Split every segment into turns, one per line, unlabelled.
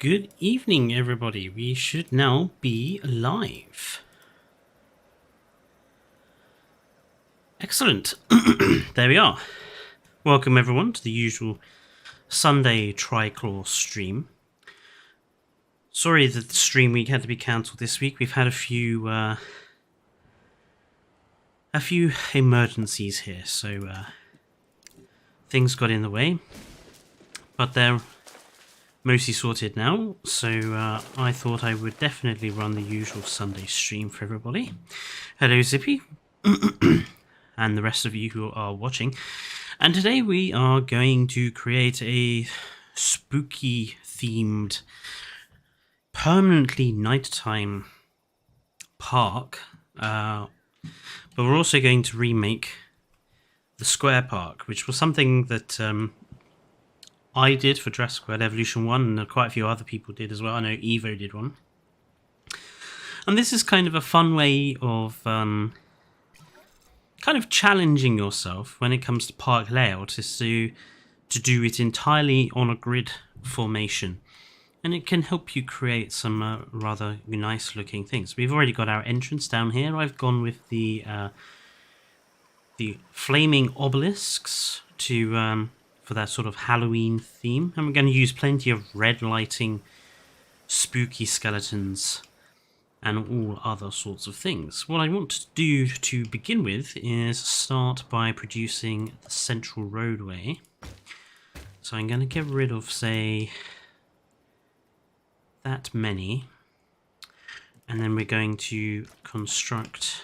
Good evening, everybody. We should now be live. Excellent. There we are. Welcome, everyone, to the usual Sunday Triclaw stream. Sorry that the stream week had to be cancelled this week. We've had a few emergencies here, so things got in the way. But they're mostly sorted now, so I thought I would definitely run the usual Sunday stream for everybody. Hello, Zippy, and the rest of you who are watching. And today we are going to create a spooky-themed, permanently nighttime park. But we're also going to remake the Square Park, which was something that I did for Jurassic World Evolution 1, and quite a few other people did as well. I know Evo did one. And this is kind of a fun way of kind of challenging yourself when it comes to park layout, is to do it entirely on a grid formation. And it can help you create some rather nice looking things. We've already got our entrance down here. I've gone with the flaming obelisks to for that sort of Halloween theme. And we're going to use plenty of red lighting, spooky skeletons, and all other sorts of things. What I want to do to begin with is start by producing the central roadway. So I'm going to get rid of, say, that many. And then we're going to construct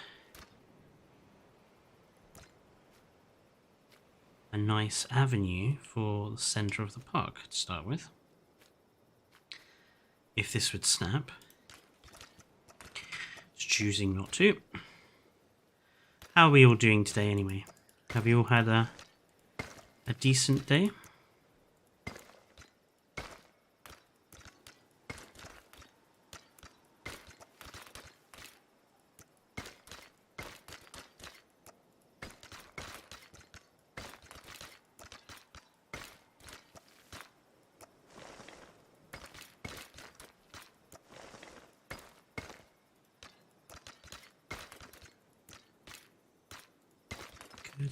a nice avenue for the centre of the park to start with. If this would snap. It's choosing not to. How are we all doing today anyway? Have you all had a decent day?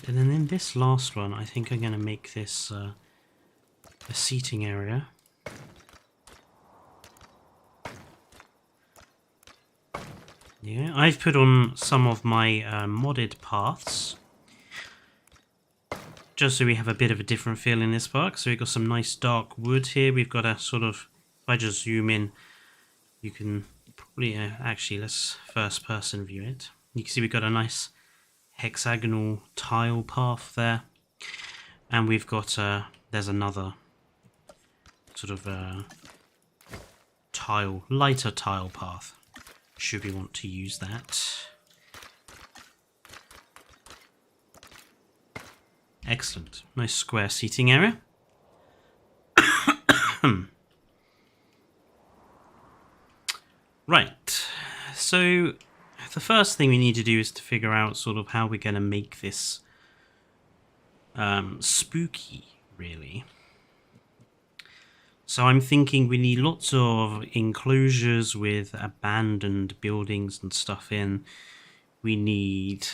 And then in this last one, I think I'm going to make this a seating area. Yeah, I've put on some of my modded paths, just so we have a bit of a different feel in this park. So we've got some nice dark wood here. We've got a sort of, if I just zoom in, you can probably, actually, let's first person view it. You can see we've got a nice hexagonal tile path there, and we've got there's another sort of lighter tile path should we want to use that. Excellent. Nice square seating area. Right, so the first thing we need to do is to figure out sort of how we're going to make this spooky, really. So I'm thinking we need lots of enclosures with abandoned buildings and stuff in. We need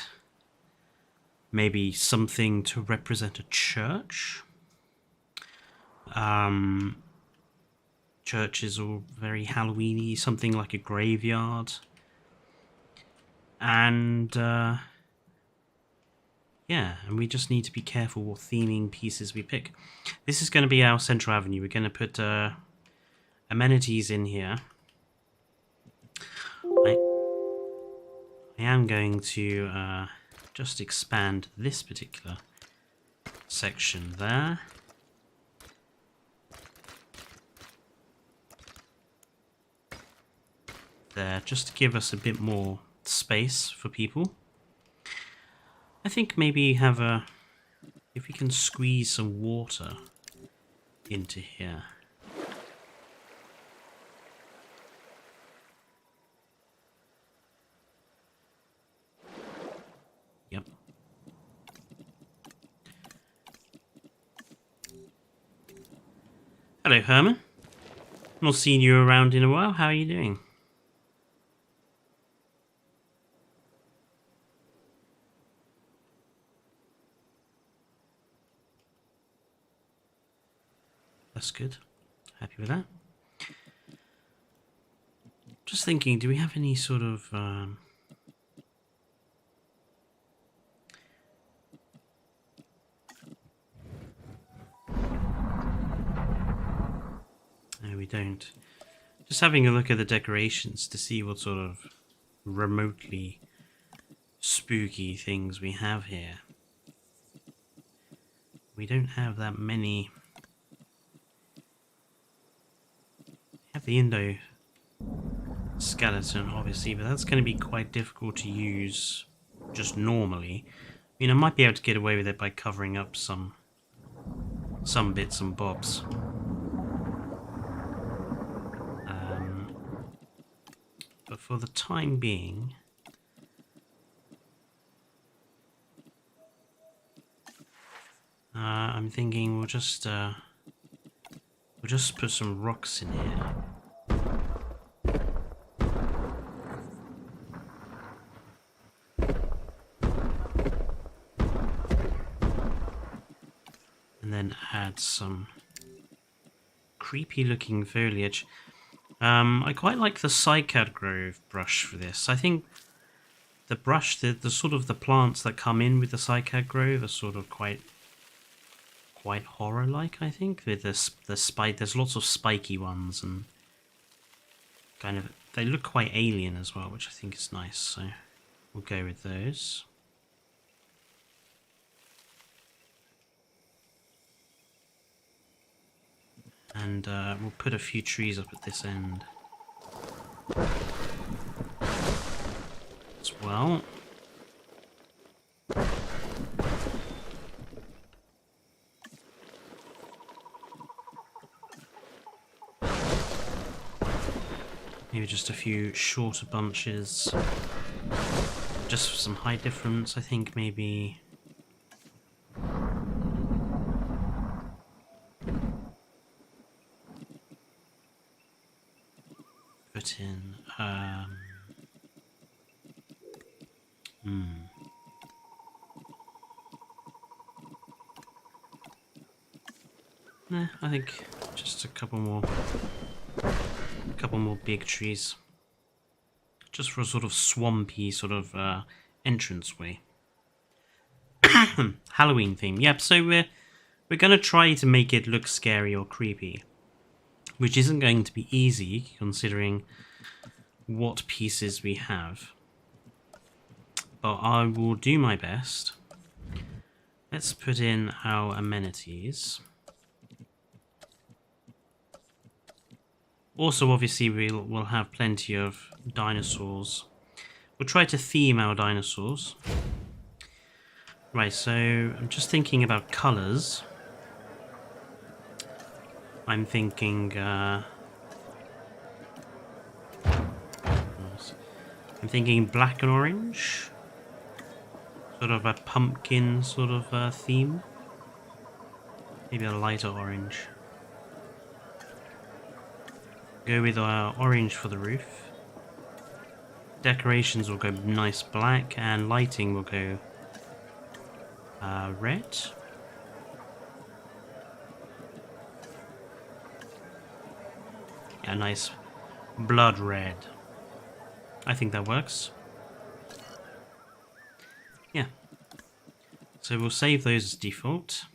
maybe something to represent a church. Churches are very Halloween-y, something like a graveyard. And yeah, and we just need to be careful what theming pieces we pick. This is going to be our central avenue. We're going to put amenities in here. I am going to just expand this particular section there. There, just to give us a bit more space for people. I think maybe have if we can squeeze some water into here. Yep. Hello, Herman. Not seen you around in a while. How are you doing? That's good. Happy with that. Just thinking, do we have any sort of... No, we don't. Just having a look at the decorations to see what sort of remotely spooky things we have here. We don't have that many. We have the Indo skeleton, obviously, but that's going to be quite difficult to use just normally. I mean, I might be able to get away with it by covering up some bits and bobs. But for the time being, I'm thinking we'll just put some rocks in here. And then add some creepy looking foliage. I quite like the cycad grove brush for this. I think the brush, the sort of the plants that come in with the cycad grove are sort of quite horror-like, I think. With the spike, there's lots of spiky ones and kind of, they look quite alien as well, which I think is nice. So we'll go with those. And we'll put a few trees up at this end as well. Maybe just a few shorter bunches. Just for some height difference, I think maybe... put in... Nah, I think just a couple more big trees, just for a sort of swampy sort of entranceway. Halloween theme. Yep. So we're gonna try to make it look scary or creepy, which isn't going to be easy considering what pieces we have. But I will do my best. Let's put in our amenities. Also, obviously, we'll have plenty of dinosaurs. We'll try to theme our dinosaurs. Right, so I'm just thinking about colours. I'm thinking... black and orange. Sort of a pumpkin sort of theme. Maybe a lighter orange. Go with orange for the roof. Decorations will go nice black, and lighting will go red. Yeah, nice blood red. I think that works. Yeah. So we'll save those as default.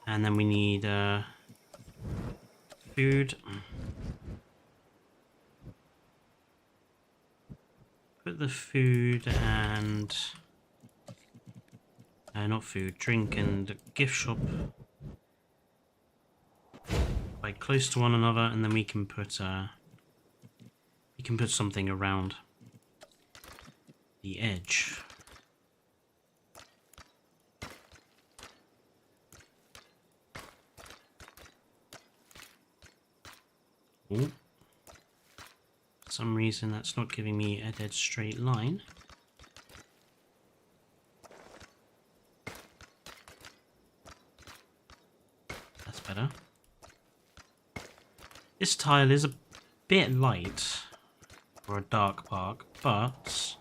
And then we need food. Put the food and... not food, drink and gift shop quite close to one another, and then we can put something around the edge. Ooh. For some reason that's not giving me a dead straight line. That's better. This tile is a bit light for a dark park, but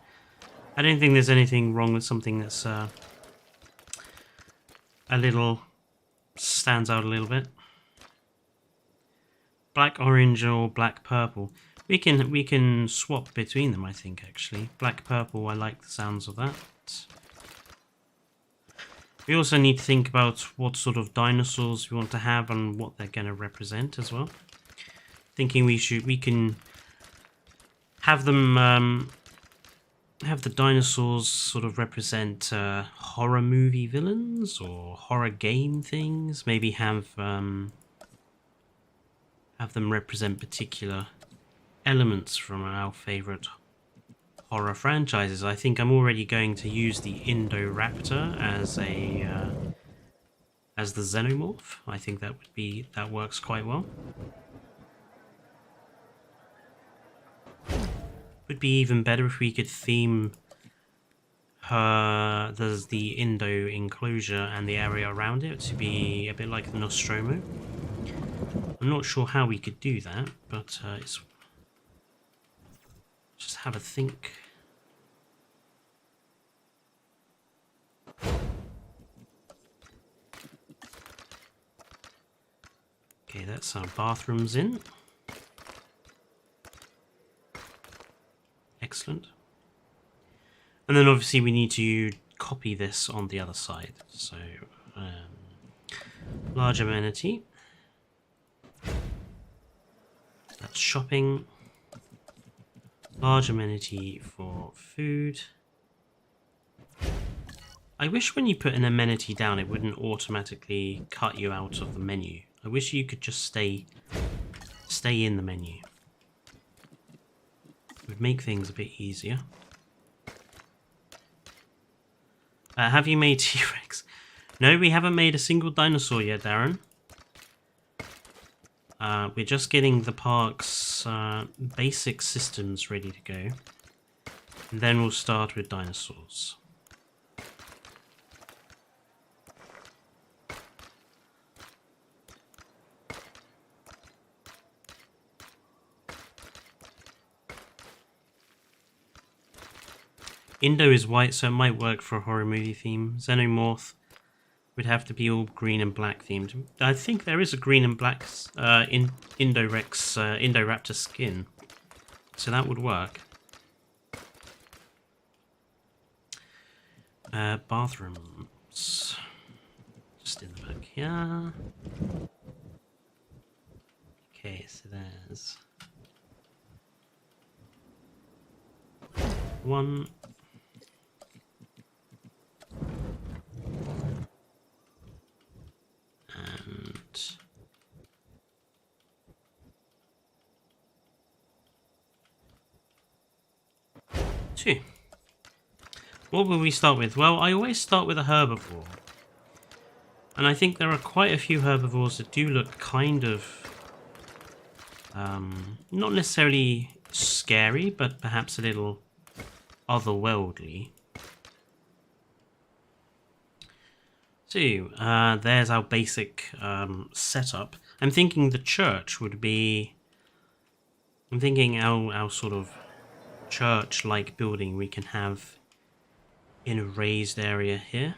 I don't think there's anything wrong with something that's a little stands out a little bit. Black orange or black purple. We can swap between them, I think, actually. Black purple, I like the sounds of that. We also need to think about what sort of dinosaurs we want to have and what they're going to represent as well. Thinking we can have them have the dinosaurs sort of represent horror movie villains or horror game things. Maybe have them represent particular elements from our favorite horror franchises. I think I'm already going to use the Indoraptor as the xenomorph. I think that works quite well. Would be even better if we could theme there's the Indo enclosure and the area around it to be a bit like the Nostromo. I'm not sure how we could do that, but it's just have a think. Okay, that's our bathrooms in. Excellent. And then obviously we need to copy this on the other side. So, large amenity. That's shopping. Large amenity for food. I wish when you put an amenity down it wouldn't automatically cut you out of the menu. I wish you could just stay in the menu. It would make things a bit easier. Have you made T-Rex? No, we haven't made a single dinosaur yet, Darren. We're just getting the park's basic systems ready to go. And then we'll start with dinosaurs. Indo is white, so it might work for a horror movie theme. Xenomorph would have to be all green and black themed. I think there is a green and black Indoraptor skin, so that would work. Bathrooms. Just in the back here. Okay, so there's one. And two. What will we start with? Well, I always start with a herbivore. And I think there are quite a few herbivores that do look kind of not necessarily scary, but perhaps a little otherworldly. So, there's our basic setup. I'm thinking the church would be... I'm thinking our sort of church-like building we can have in a raised area here.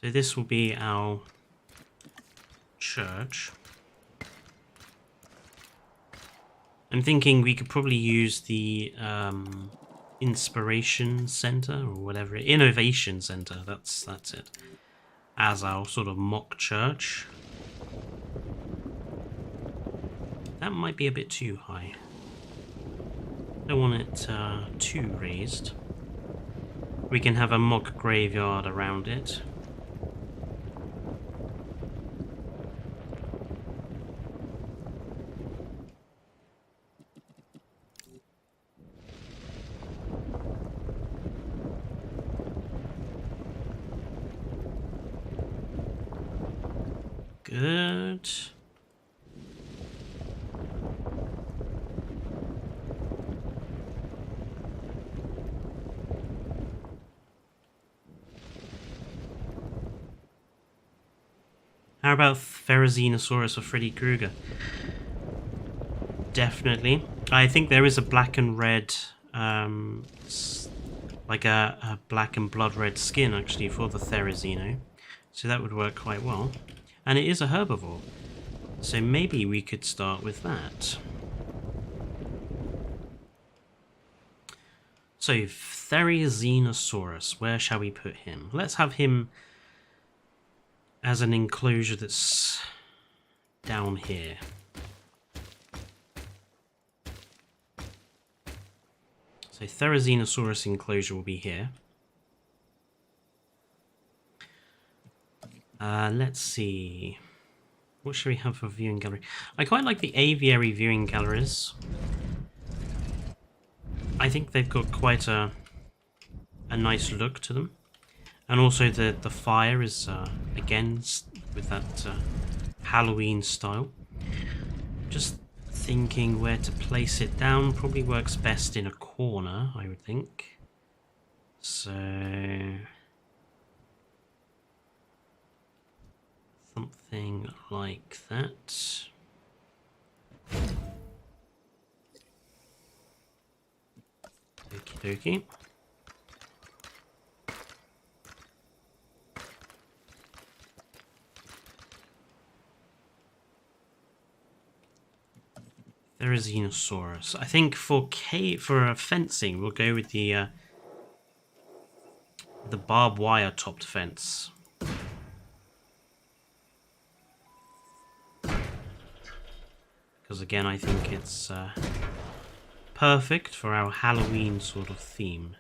So this will be our church. I'm thinking we could probably use the Inspiration Center or whatever, Innovation Center, that's it, as our sort of mock church. That might be a bit too high. Don't want it too raised. We can have a mock graveyard around it. Good. How about Therizinosaurus or Freddy Krueger? Definitely. I think there is a black and red, like a black and blood red skin actually for the Therizino. So that would work quite well. And it is a herbivore. So maybe we could start with that. So Therizinosaurus, where shall we put him? Let's have him as an enclosure that's down here. So Therizinosaurus enclosure will be here. Let's see. What should we have for viewing gallery? I quite like the aviary viewing galleries. I think they've got quite a nice look to them. And also the fire is, again, with that Halloween style. Just thinking where to place it down. Probably works best in a corner, I would think. So... something like that. Okie dokie. Therizinosaurus. I think for fencing, we'll go with the barbed wire topped fence. Because again, I think it's perfect for our Halloween sort of theme.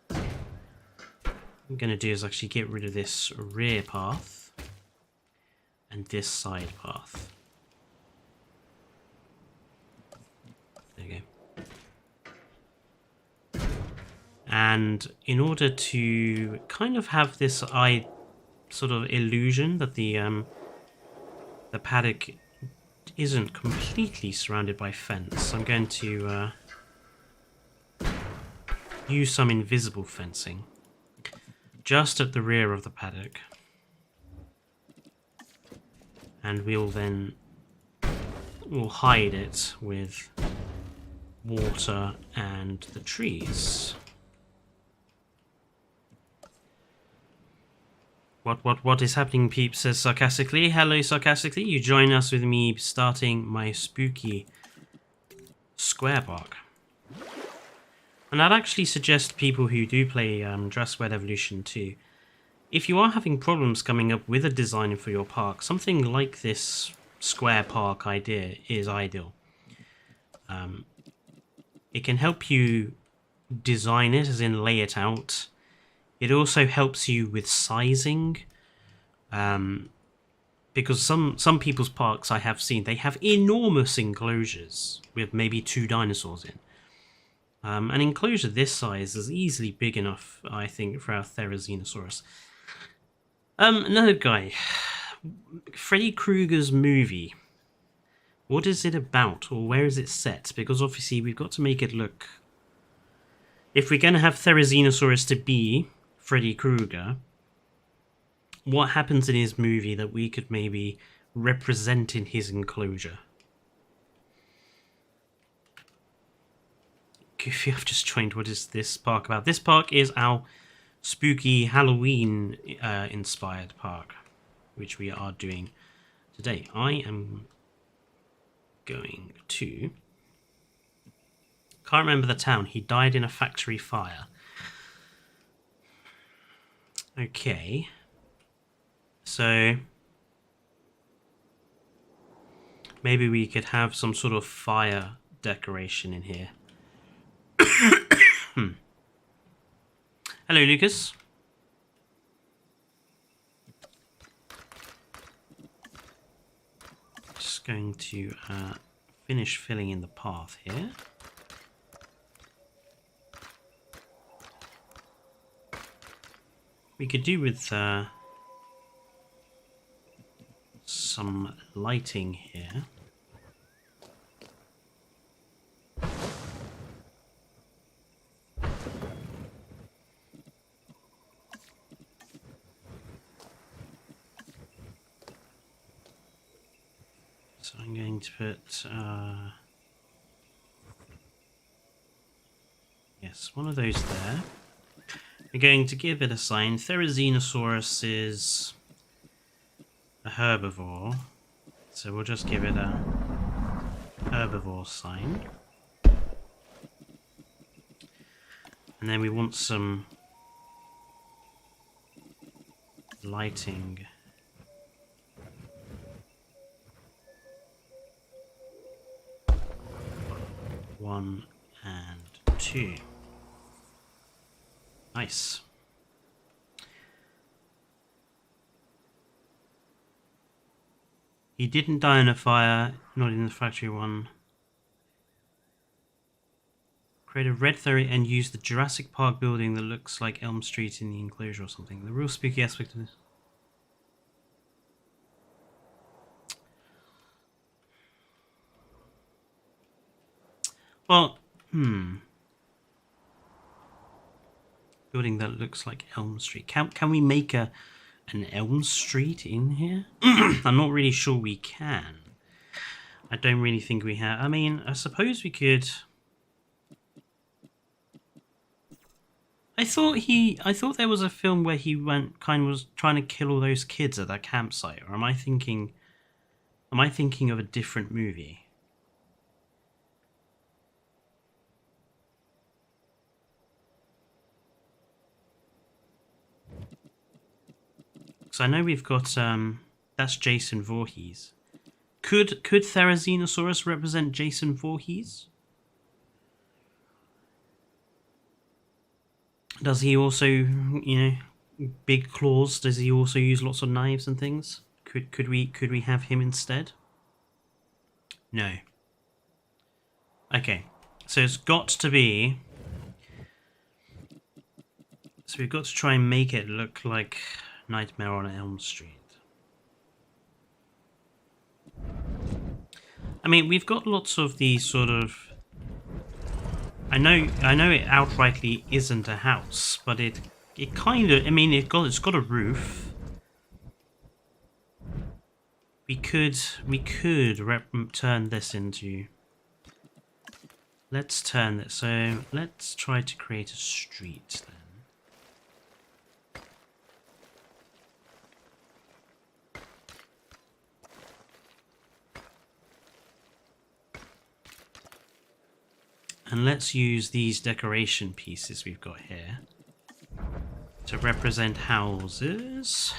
What I'm going to do is actually get rid of this rear path and this side path. There you go. And in order to kind of have this sort of illusion that the paddock isn't completely surrounded by fence, I'm going to use some invisible fencing just at the rear of the paddock, and we'll hide it with water and the trees. What is happening, peeps? Says sarcastically. Hello, sarcastically. You join us with me starting my spooky square park. And I'd actually suggest people who do play Jurassic World Evolution 2, if you are having problems coming up with a design for your park, something like this square park idea is ideal. It can help you design it, as in lay it out. It also helps you with sizing, because some people's parks I have seen, they have enormous enclosures with maybe 2 dinosaurs in. An enclosure this size is easily big enough, I think, for our Therizinosaurus. Another guy, Freddy Krueger's movie. What is it about, or where is it set? Because obviously we've got to make it look... If we're going to have Therizinosaurus to be Freddy Krueger, what happens in his movie that we could maybe represent in his enclosure? Goofy, I've just joined. What is this park about? This park is our spooky Halloween inspired park, which we are doing today. I am going to... Can't remember the town. He died in a factory fire. Okay. So maybe we could have some sort of fire decoration in here. Hello, Lucas. Just going to finish filling in the path here. We could do with some lighting here. So I'm going to put yes, one of those there. We're going to give it a sign. Therizinosaurus is a herbivore, so we'll just give it a herbivore sign. And then we want some lighting. 1 and 2. Nice. He didn't die in a fire, not in the factory one. Create a red theory and use the Jurassic Park building that looks like Elm Street in the enclosure or something. The real spooky aspect of this. Well, building that looks like Elm Street. Can we make an Elm Street in here? I'm not really sure we can. I don't really think we have. I mean, I suppose we could. I thought there was a film where he was trying to kill all those kids at that campsite, or am I thinking of a different movie? So I know we've got that's Jason Voorhees. Could Therizinosaurus represent Jason Voorhees? Does he also, big claws? Does he also use lots of knives and things? Could we have him instead? No. Okay, so it's got to be. So we've got to try and make it look like Nightmare on Elm Street. I mean, we've got lots of these sort of. I know it outrightly isn't a house, but it kind of. I mean, it's got a roof. We could turn this into. Let's turn it. So let's try to create a street then. And let's use these decoration pieces we've got here to represent houses.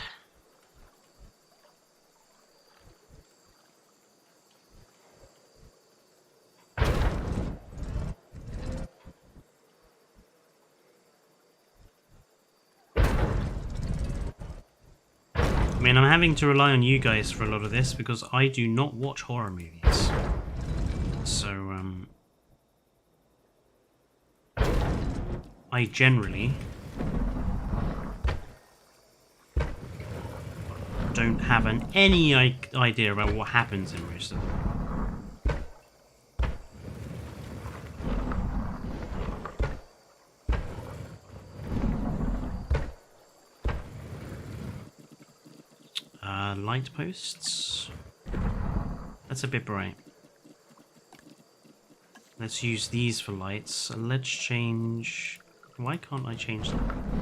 I mean, I'm having to rely on you guys for a lot of this because I do not watch horror movies. So, I generally don't have any idea about what happens in most of them. Light posts. That's a bit bright. Let's use these for lights. And let's change. Why can't I change them?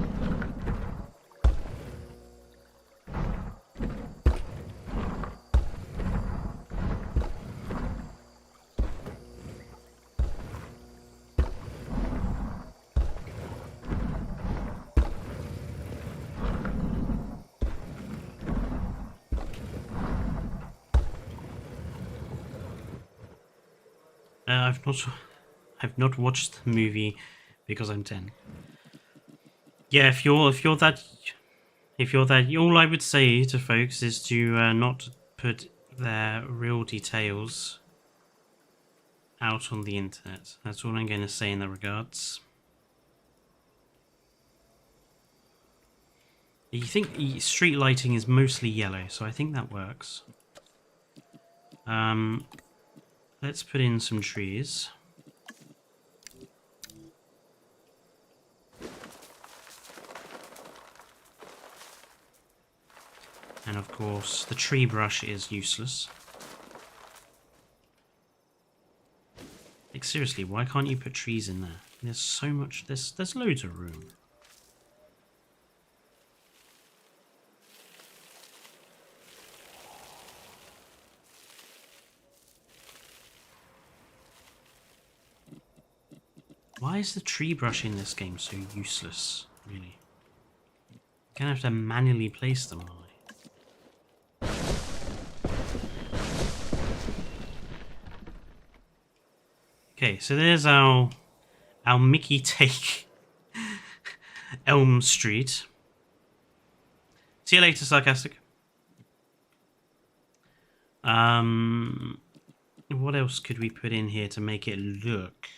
I've not watched the movie because I'm 10. Yeah, if you're that, all I would say to folks is to not put their real details out on the internet. That's all I'm going to say in that regards. You think street lighting is mostly yellow, so I think that works. Let's put in some trees. And of course, the tree brush is useless. seriously, why can't you put trees in there? There's so much, there's loads of room. Why is the tree brush in this game so useless, really? You're gonna have to manually place them, aren't I? Okay, so there's our Mickey take Elm Street. See you later, sarcastic. What else could we put in here to make it look?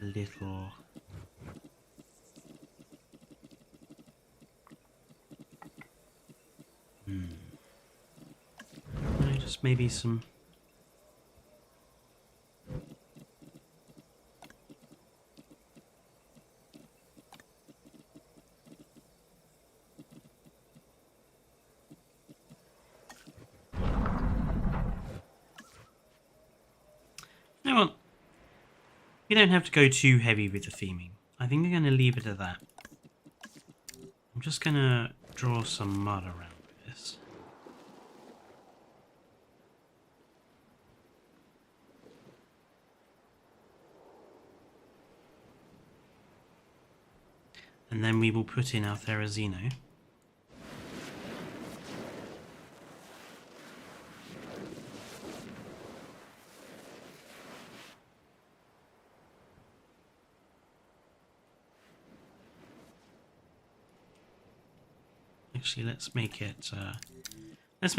A little. No, just maybe some. You know what? You don't have to go too heavy with the theming. I think I'm going to leave it at that. I'm just going to draw some mud around this. And then we will put in our Therizino. Actually, let's make it dark. That's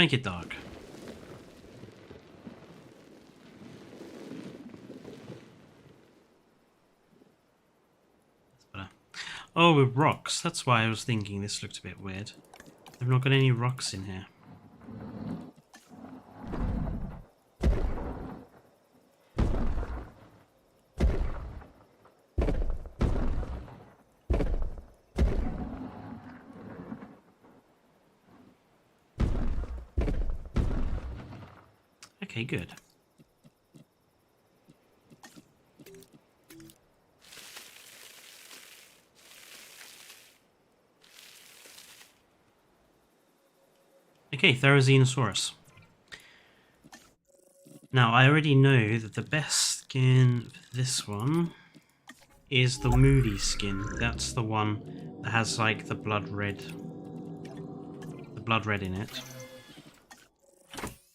better. Oh, with rocks. That's why I was thinking this looked a bit weird. I've not got any rocks in here. Okay, good. Okay, Therizinosaurus. Now, I already know that the best skin for this one is the Moody skin. That's the one that has, like, the blood red in it.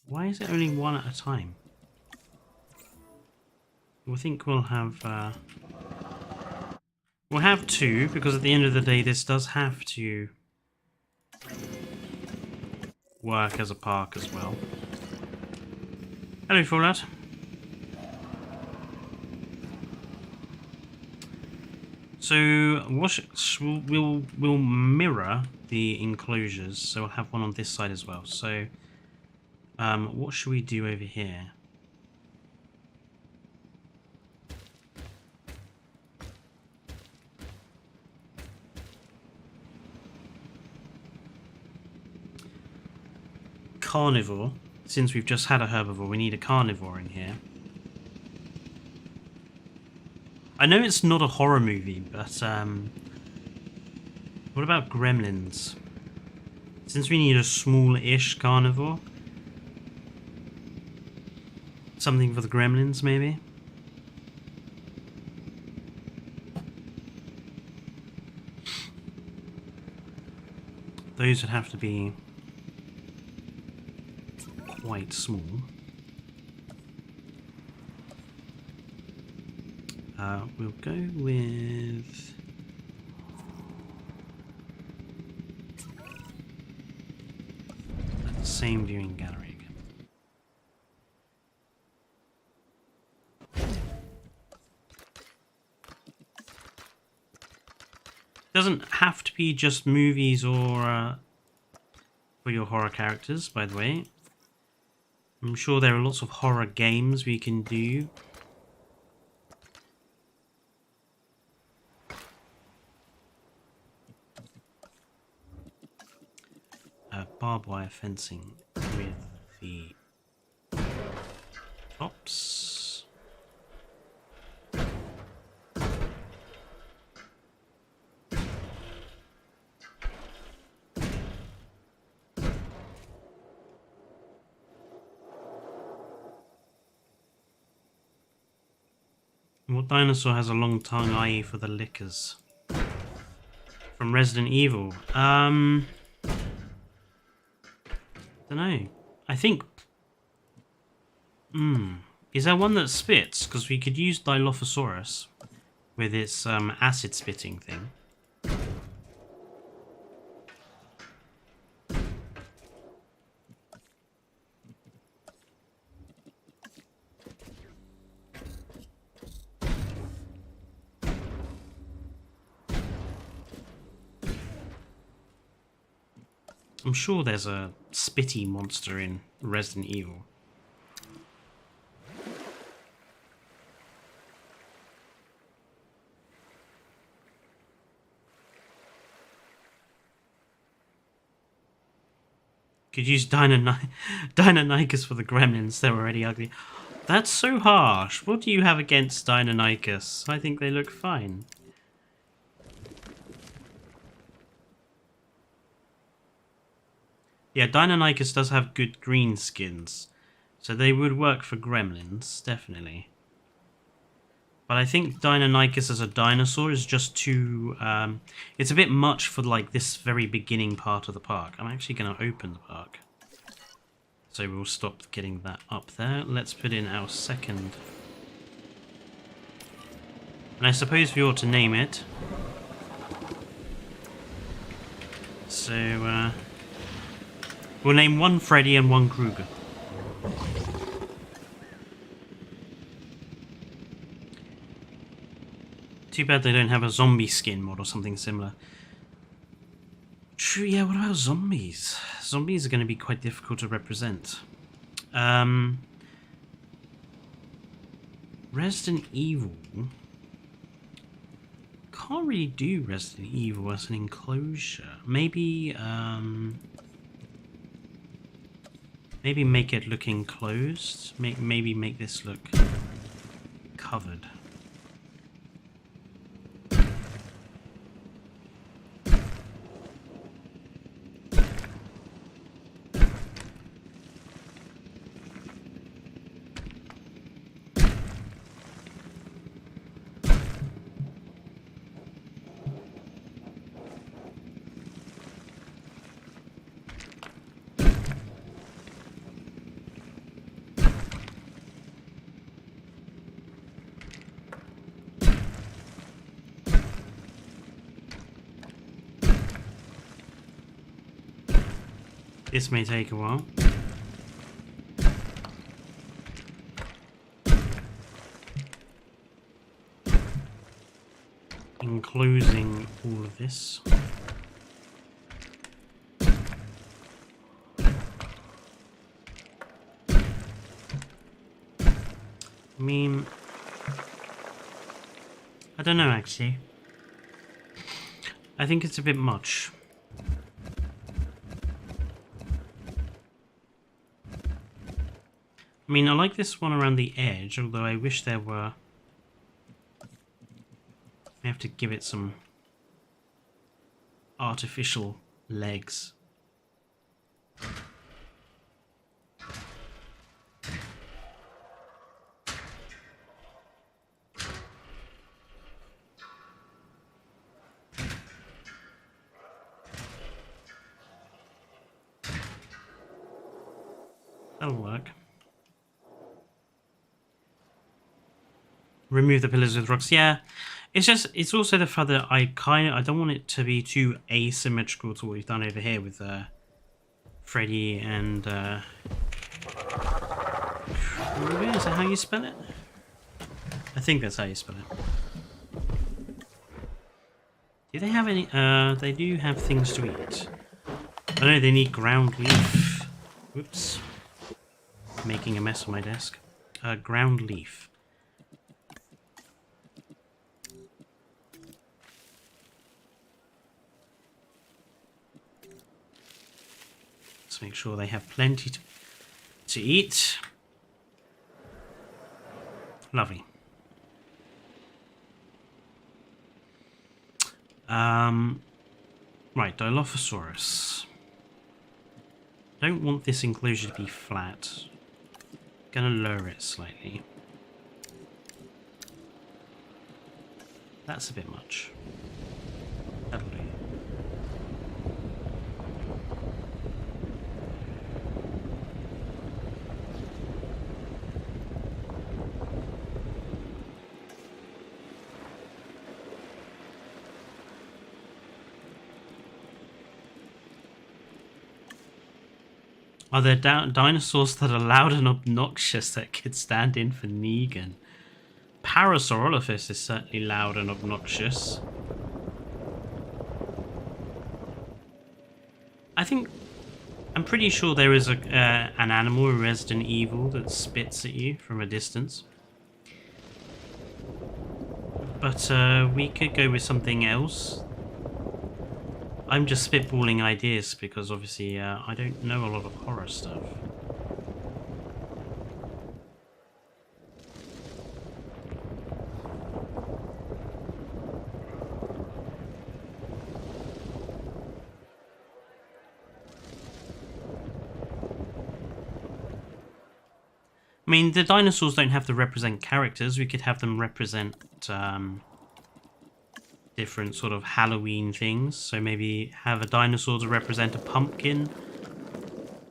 Why is it only one at a time? I think we'll have two, because at the end of the day this does have to work as a park as well. Hello, Fallout. So we'll mirror the enclosures, so we'll have one on this side as well. So what should we do over here? Carnivore. Since we've just had a herbivore, we need a carnivore in here. I know it's not a horror movie, but what about gremlins? Since we need a small-ish carnivore, something for the gremlins, maybe? Those would have to be quite small. We'll go with... the same viewing gallery again. Doesn't have to be just movies or for your horror characters, by the way. I'm sure there are lots of horror games we can do. barbed wire fencing with the tops. What dinosaur has a long tongue, i.e. for the lickers? From Resident Evil. Don't know. I think... Is there one that spits? Because we could use Dilophosaurus with its acid spitting thing. I'm sure there's a spitty monster in Resident Evil. Could use Deinonychus for the gremlins, they're already ugly. That's so harsh. What do you have against Deinonychus? I think they look fine. Yeah, Deinonychus does have good green skins, so they would work for gremlins, definitely. But I think Deinonychus as a dinosaur is just too... it's a bit much for like this very beginning part of the park. I'm actually going to open the park. So we'll stop getting that up there. Let's put in our second. And I suppose we ought to name it. So, we'll name one Freddy and one Krueger. Too bad they don't have a zombie skin mod or something similar. True, yeah, what about zombies? Zombies are going to be quite difficult to represent. Resident Evil. Can't really do Resident Evil as an enclosure. Maybe, maybe make it look enclosed. Maybe make this look covered. This may take a while. Enclosing all of this. I mean, I don't know actually. I think it's a bit much. I mean, I like this one around the edge, although I wish there were... I have to give it some artificial legs. That'll work. Remove the pillars with rocks. Yeah, it's also the fact that I don't want it to be too asymmetrical to what we've done over here with Freddy and Krueger. Is that how you spell it? I think that's how you spell it. Do they have any? They do have things to eat. I know they need ground leaf. Whoops. Making a mess on my desk. Ground leaf. Let's make sure they have plenty to eat. Lovely. Right, Dilophosaurus. Don't want this enclosure to be flat. Gonna lower it slightly. That's a bit much. That'll do. Are there dinosaurs that are loud and obnoxious that could stand in for Negan? Parasaurolophus is certainly loud and obnoxious. I'm pretty sure there is an animal in Resident Evil that spits at you from a distance. But we could go with something else. I'm just spitballing ideas because obviously I don't know a lot of horror stuff. I mean, the dinosaurs don't have to represent characters. We could have them represent different sort of Halloween things. So maybe have a dinosaur to represent a pumpkin.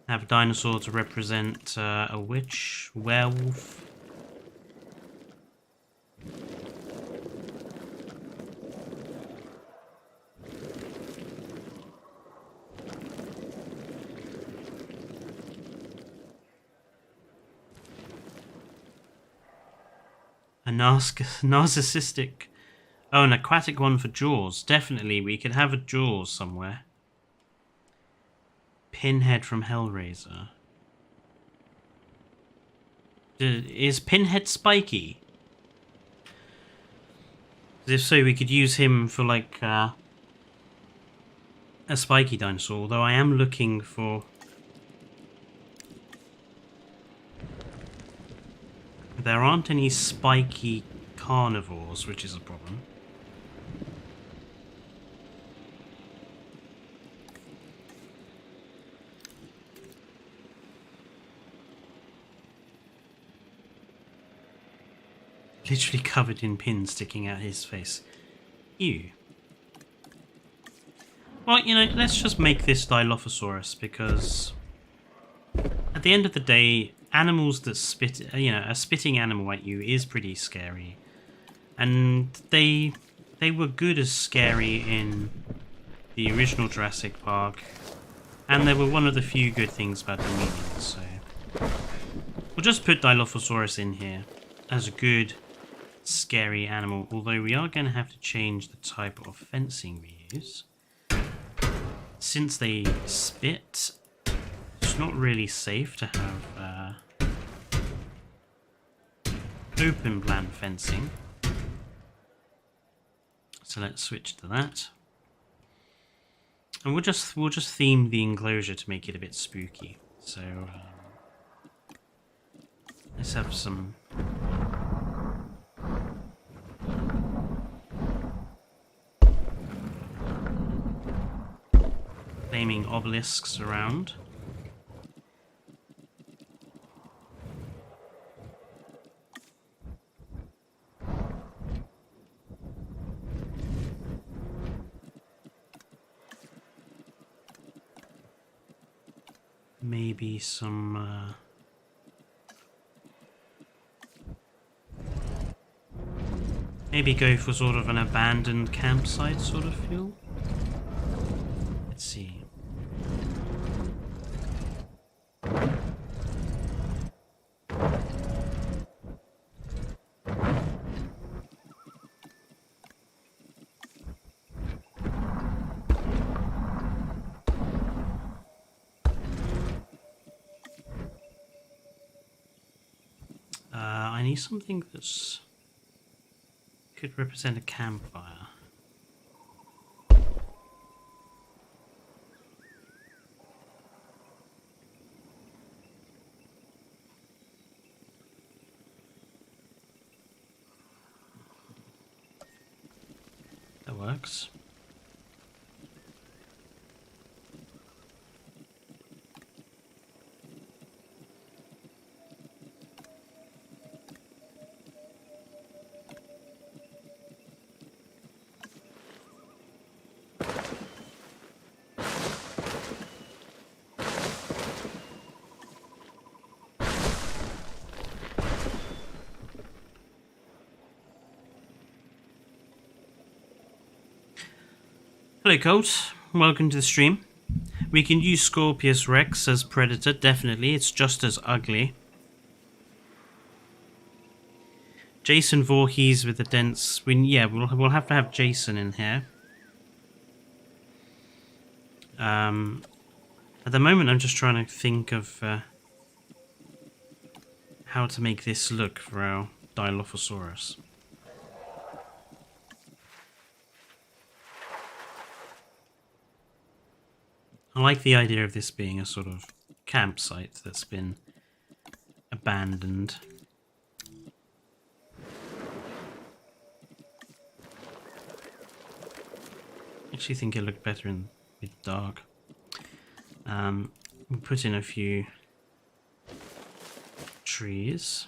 Have a dinosaur to represent a witch, werewolf. A narcissistic... Oh, an aquatic one for Jaws. Definitely, we could have a Jaws somewhere. Pinhead from Hellraiser. Is Pinhead spiky? If so, we could use him for like a spiky dinosaur. Although I am looking for... There aren't any spiky carnivores, which is a problem. Literally covered in pins sticking out his face. Ew. Well, you know, let's just make this Dilophosaurus because at the end of the day, animals that spit, you know, a spitting animal at you is pretty scary. And they were good as scary in the original Jurassic Park. And they were one of the few good things about Dominion, so we'll just put Dilophosaurus in here as a good scary animal, although we are going to have to change the type of fencing we use. Since they spit, it's not really safe to have open plan fencing. So let's switch to that. And we'll just theme the enclosure to make it a bit spooky. So let's have some flaming obelisks around. Maybe some maybe go for sort of an abandoned campsite sort of feel. Let's see. I need something that's could represent a campfire. works. Hello Colt, welcome to the stream. We can use Scorpius Rex as predator, definitely, it's just as ugly. Jason Voorhees with the dense... we'll have to have Jason in here. At the moment I'm just trying to think of how to make this look for our Dilophosaurus. I like the idea of this being a sort of campsite that's been abandoned. I actually think it looked better with dark. We'll put in a few trees.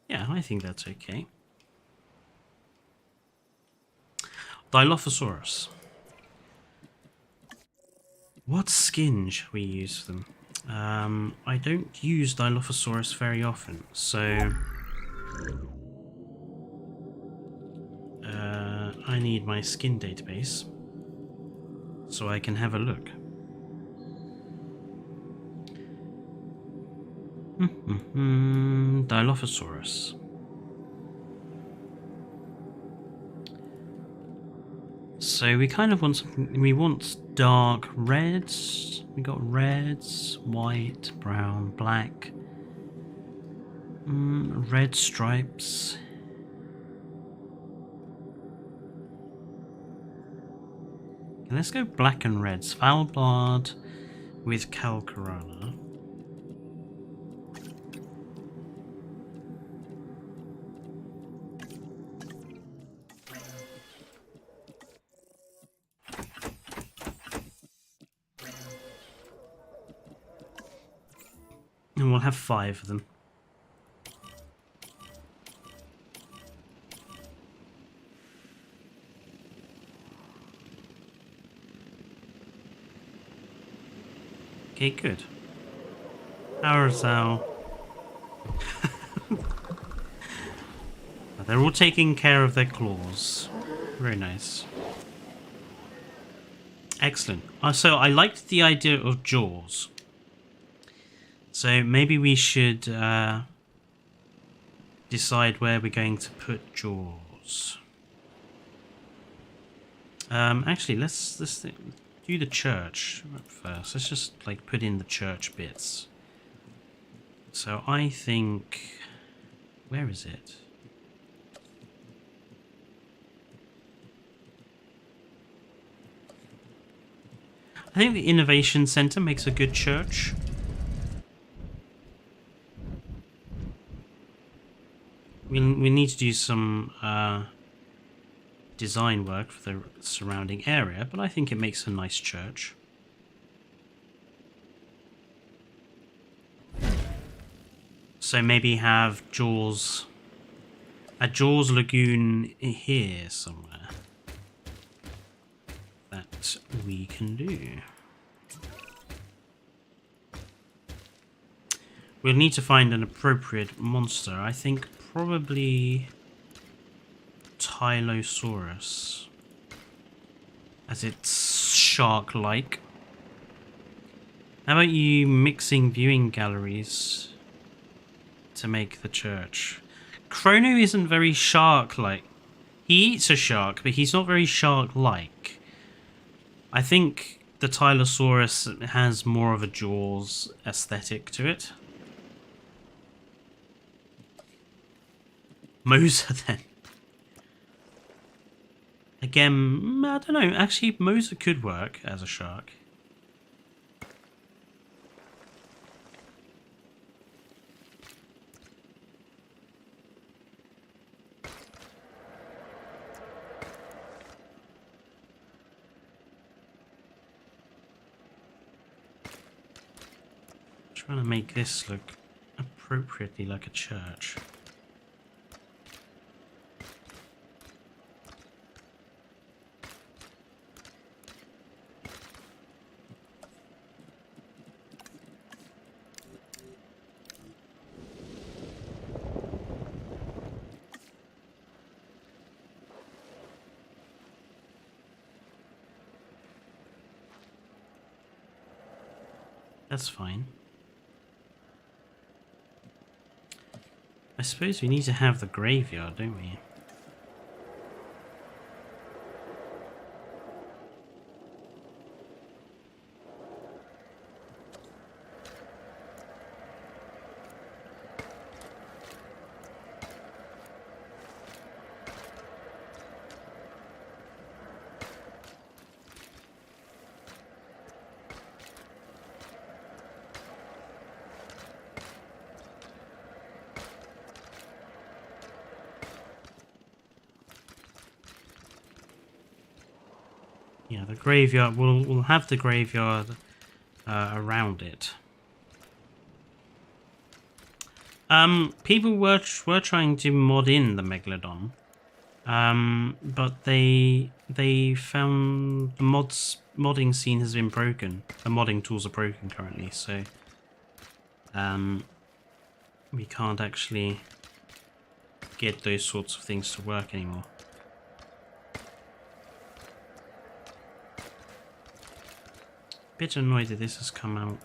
Yeah, I think that's okay. Dilophosaurus. What skin should we use for them? I don't use Dilophosaurus very often, so... I need my skin database so I can have a look. Dilophosaurus. So we kind of want something. We want dark reds. We got reds, white, brown, black, red stripes. Okay, let's go black and red. Svalbard with Calcarana. And we'll have 5 of them. Okay, good. How's our... They're all taking care of their claws. Very nice. Excellent. So I liked the idea of jaws. So maybe we should decide where we're going to put jaws. Actually, let's do the church first. Let's just like put in the church bits. So I think, where is it? I think the Innovation Center makes a good church. We need to do some design work for the surrounding area, but I think it makes a nice church. So maybe have Jaws, a Jaws Lagoon here somewhere. That we can do. We'll need to find an appropriate monster. I think probably Dilophosaurus, as it's shark-like. How about you mixing viewing galleries to make the church? Chrono isn't very shark-like. He eats a shark, but he's not very shark-like. I think the Dilophosaurus has more of a Jaws aesthetic to it. Moser then. Again, I don't know. Actually, Moser could work as a shark. Trying to make this look appropriately like a church. That's fine. I suppose we need to have the graveyard, don't we? Yeah, the graveyard, we'll have the graveyard around it. People were trying to mod in the Megalodon, but they found the modding scene has been broken. The modding tools are broken currently, so we can't actually get those sorts of things to work anymore. Bit annoyed that this has come out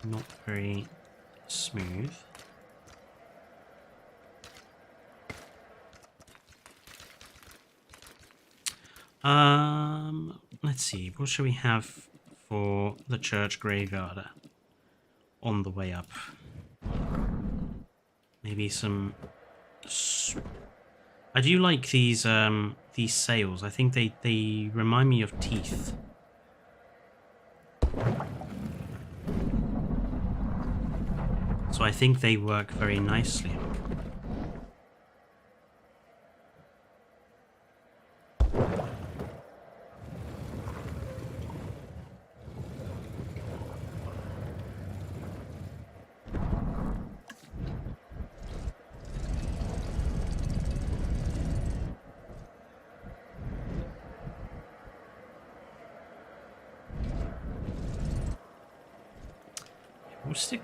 not very smooth. Let's see, what should we have for the church graveyard on the way up? Maybe some. I do like these sails. I think they remind me of teeth. So I think they work very nicely.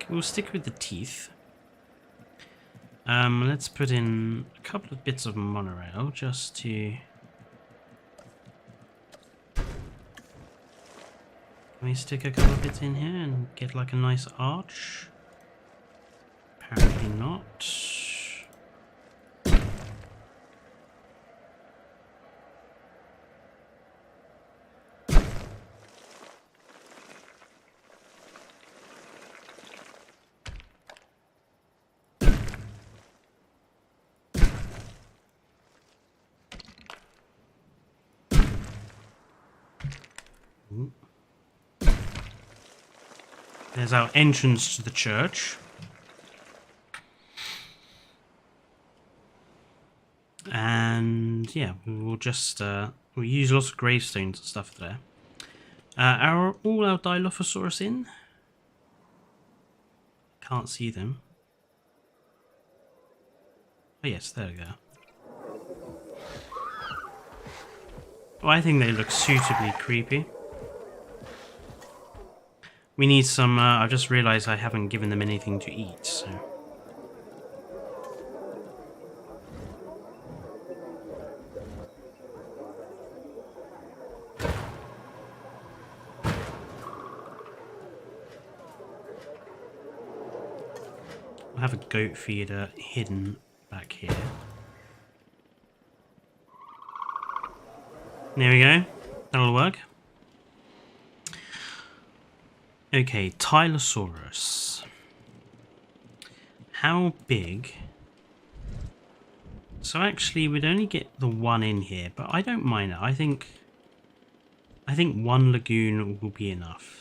We'll stick with the teeth. Let's put in a couple of bits of monorail just to. Can we stick a couple of bits in here and get like a nice arch? Apparently not. There's our entrance to the church. And yeah, we'll just we'll use lots of gravestones and stuff there. Are all our Dilophosaurus in? Can't see them. Oh yes, there we go. Oh, I think they look suitably creepy. We need some, I've just realised I haven't given them anything to eat, so. We'll have a goat feeder hidden back here. There we go. That'll work. Okay, Dilophosaurus. How big? So actually, we'd only get the one in here, but I don't mind it. I think one lagoon will be enough.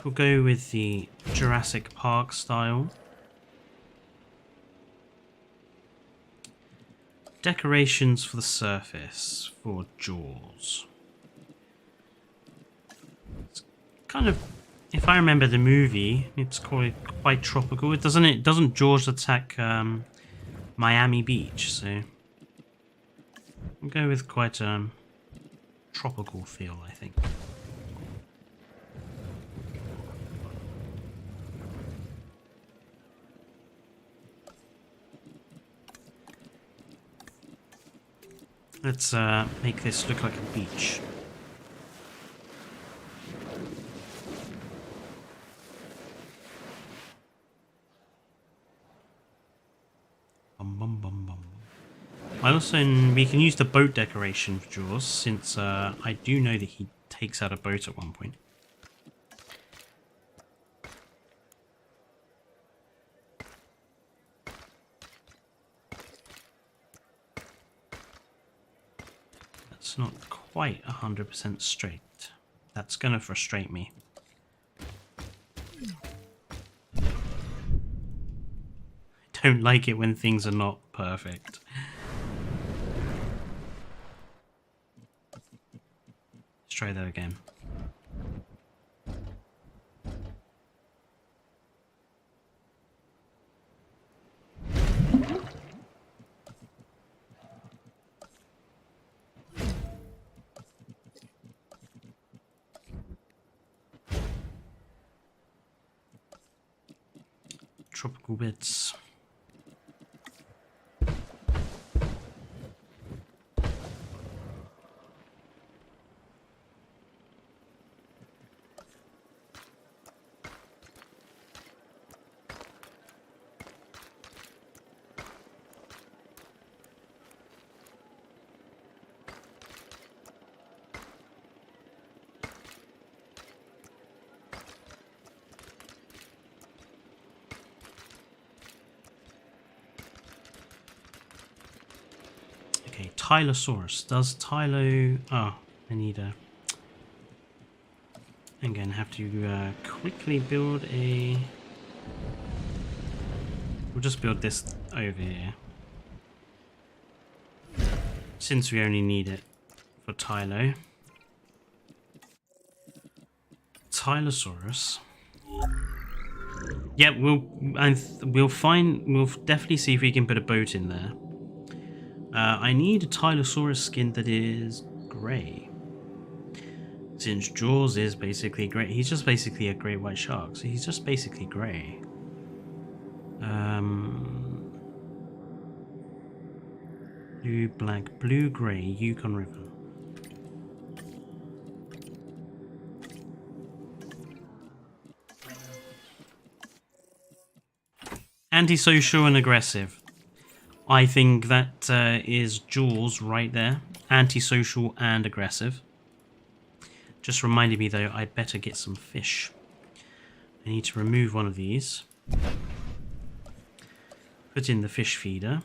We'll go with the Jurassic Park style. Decorations for the surface for Jaws. It's kind of, if I remember the movie, it's quite tropical. Doesn't Jaws attack Miami Beach? So we'll go with quite a tropical feel, I think. Let's make this look like a beach. We can use the boat decoration for Jaws, since I do know that he takes out a boat at one point. That's not quite 100% straight. That's gonna frustrate me. I don't like it when things are not perfect. Let's try that again. Tropical bits. Okay, Dilophosaurus. Does Tylo... Oh, I need a... I'm going to have to quickly build a... We'll just build this over here. Since we only need it for Tylo. Dilophosaurus. Yeah, we'll definitely see if we can put a boat in there. I need a Dilophosaurus skin that is grey. Since Jaws is basically grey, he's just basically a great white shark, so he's just basically grey. Blue, black, blue, grey, Yukon River. Antisocial and aggressive. I think that is Jaws right there. Antisocial and aggressive. Just reminded me though, I better get some fish. I need to remove one of these. Put in the fish feeder.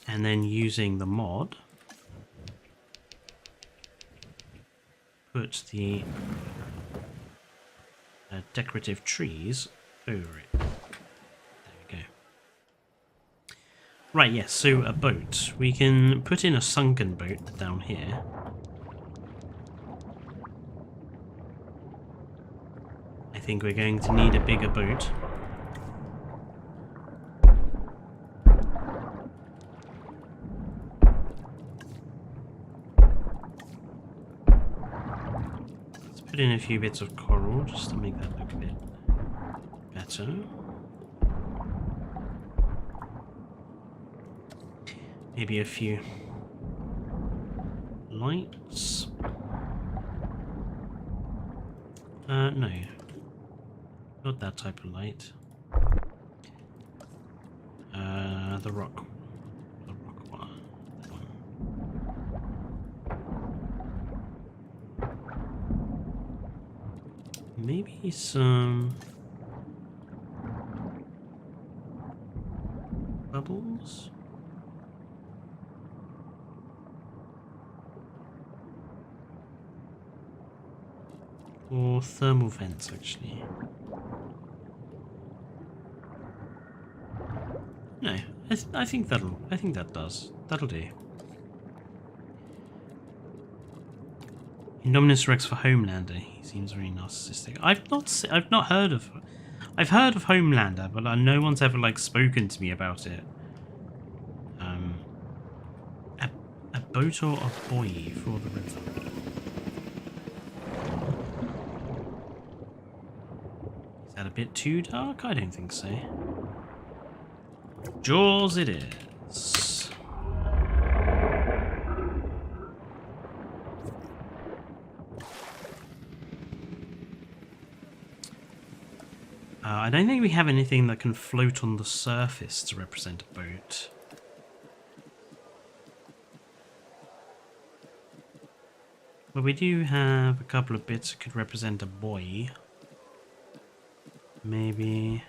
And then using the mod, put the decorative trees over it. Right, yes, so a boat. We can put in a sunken boat down here. I think we're going to need a bigger boat. Let's put in a few bits of coral just to make that look a bit better. Maybe a few lights. No. Not that type of light. The rock. The rock one. That one. Maybe some bubbles? Or thermal vents, actually. No, I think that does. That'll do. Indominus Rex for Homelander. He seems very narcissistic. I've not heard of. I've heard of Homelander, but no one's ever like spoken to me about it. A boat or a boy for the river. Is that a bit too dark? I don't think so. Jaws it is. I don't think we have anything that can float on the surface to represent a boat. But we do have a couple of bits that could represent a buoy. Maybe...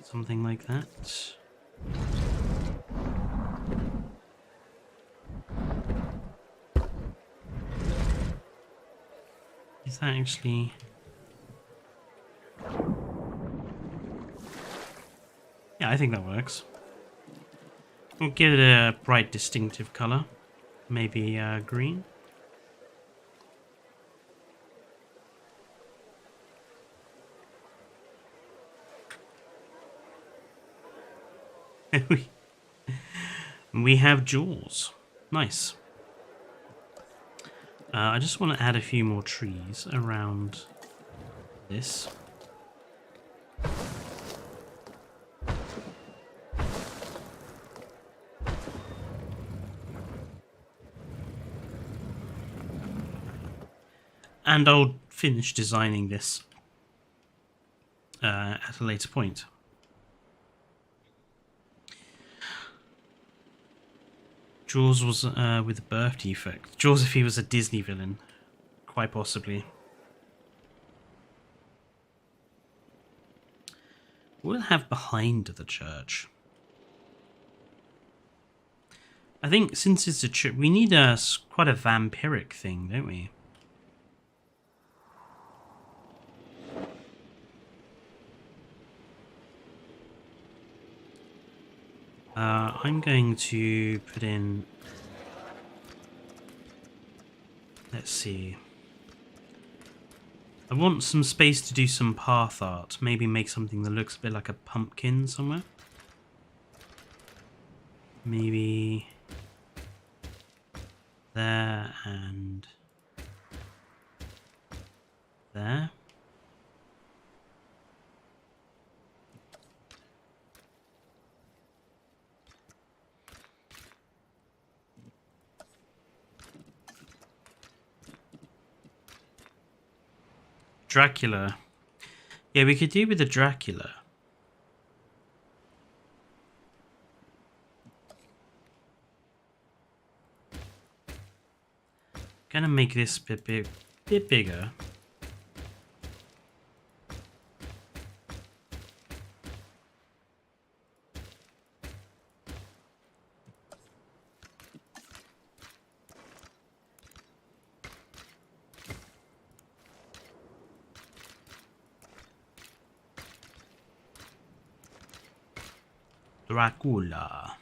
something like that. Is that actually... yeah, I think that works. We'll give it a bright, distinctive colour. Maybe green. We have Jaws. Nice. I just want to add a few more trees around this. And I'll finish designing this at a later point. Jaws was with a birth defect. Jaws if he was a Disney villain. Quite possibly. We'll have behind the church. I think since it's a church, we need quite a vampiric thing, don't we? I'm going to put in... let's see. I want some space to do some path art. Maybe make something that looks a bit like a pumpkin somewhere. Maybe... there and... there. Dracula. Yeah, we could do with the Dracula. Gonna make this a bit bigger. Dracula.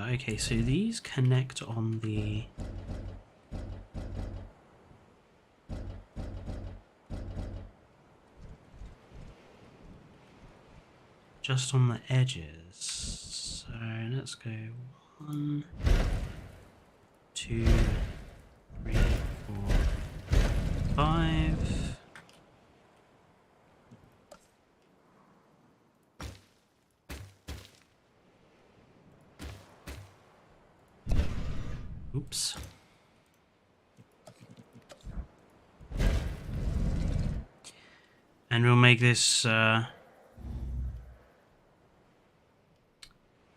Okay, so these connect on the... just on the edges. So let's go 1, 2, 3, 4, 5. Oops. And we'll make this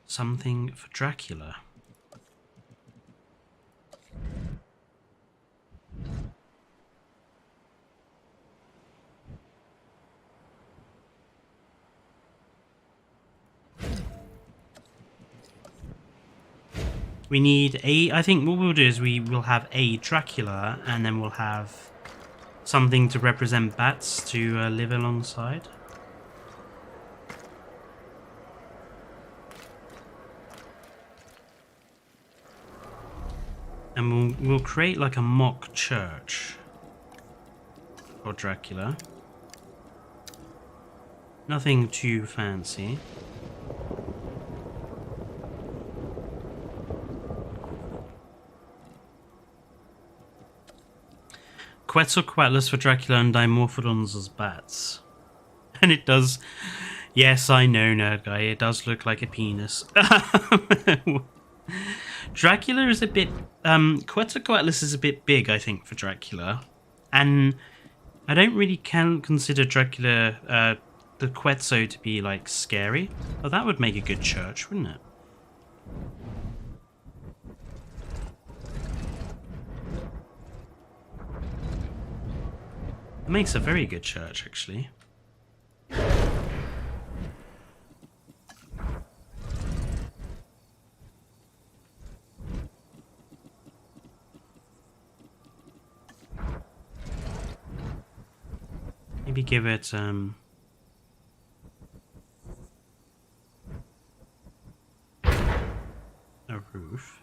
something for Dracula. We need I think what we'll do is we will have a Dracula, and then we'll have something to represent bats to live alongside. And we'll create like a mock church for Dracula. Nothing too fancy. Quetzalcoatlus for Dracula and Dimorphodons as bats. And it does... Yes, I know, nerd guy. It does look like a penis. Dracula is a bit... Quetzalcoatlus is a bit big, I think, for Dracula. And I don't really consider Dracula, the Quetzal, to be, like, scary. But that would make a good church, wouldn't it? It makes a very good church, actually. Maybe give it a roof,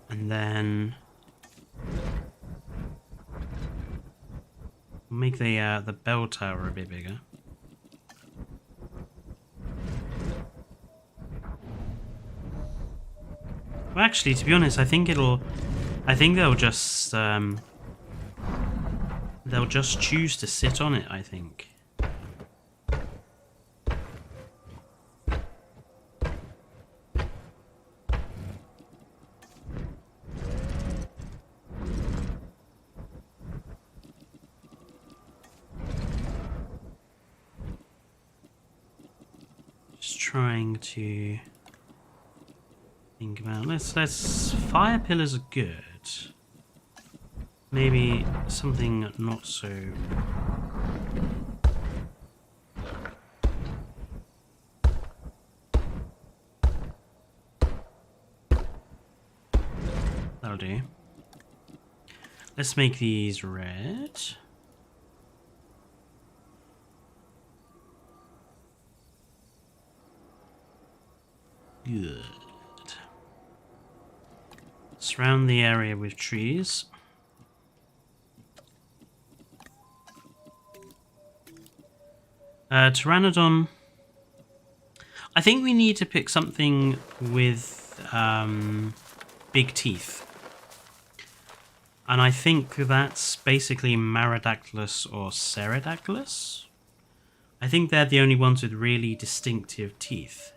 and then make the bell tower a bit bigger. Well, actually, to be honest, I think they'll just choose to sit on it, I think. Just trying to think about, let's fire pillars are good. Maybe something not so... That'll do. Let's make these red. Good. Surround the area with trees. Pteranodon. I think we need to pick something with big teeth. And I think that's basically Marodactylus or Ceradactylus. I think they're the only ones with really distinctive teeth.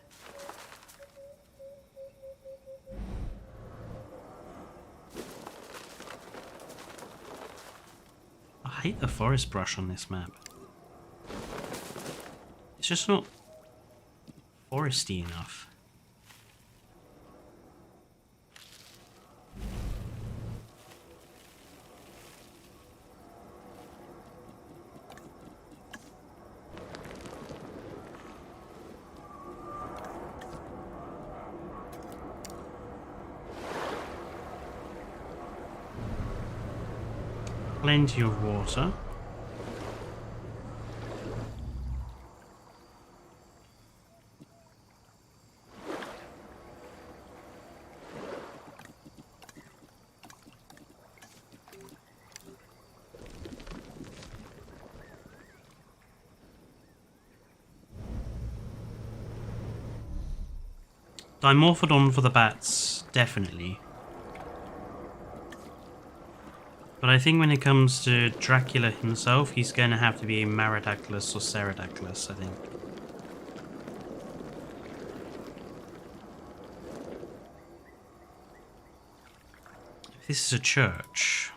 I hate the forest brush on this map. It's just not foresty enough. Plenty of water. Dimorphodon for the bats, definitely. But I think when it comes to Dracula himself, he's going to have to be Marodactylus or Ceradactylus, I think. If this is a church,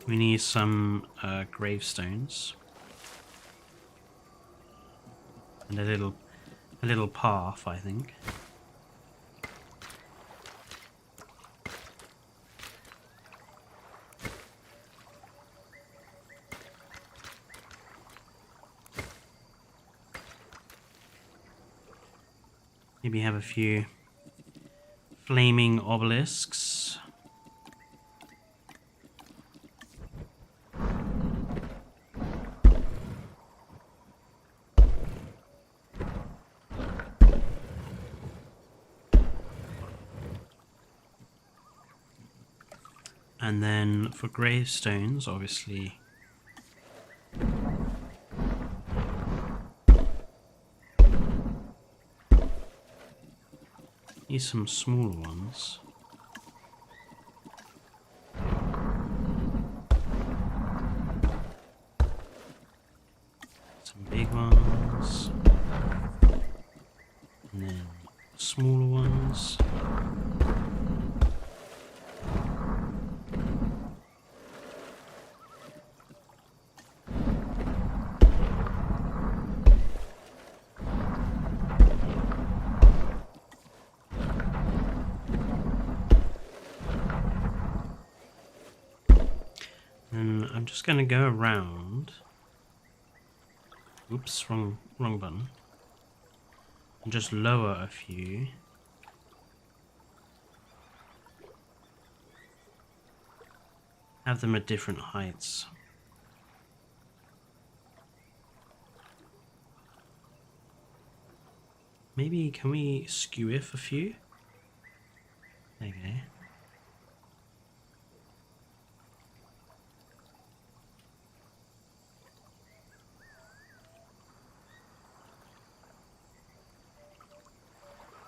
we need some gravestones. And a little path, I think. Maybe have a few flaming obelisks. And then for gravestones, obviously, need some smaller ones. Some big ones. And then smaller ones. And I'm just going to go around. Oops, wrong button. And just lower a few. Have them at different heights. Maybe can we skew if a few? There you go.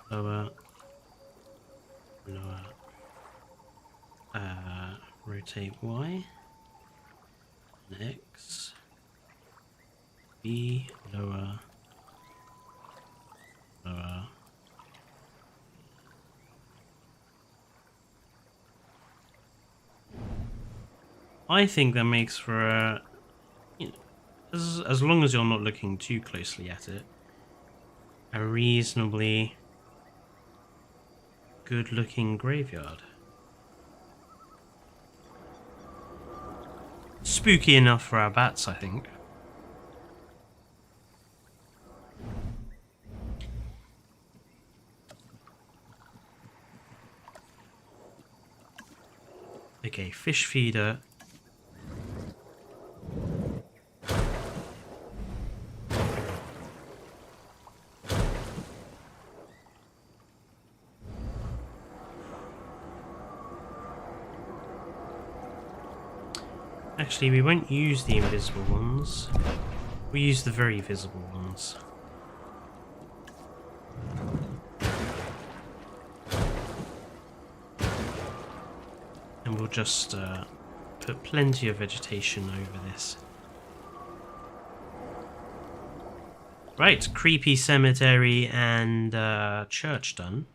Lower, lower, rotate Y, and X, B, lower, lower. I think that makes for a, you know, as long as you're not looking too closely at it, a reasonably good looking graveyard. Spooky enough for our bats, I think. Okay, fish feeder. Actually, we won't use the invisible ones. We use the very visible ones. And we'll just put plenty of vegetation over this. Right, creepy cemetery and church done.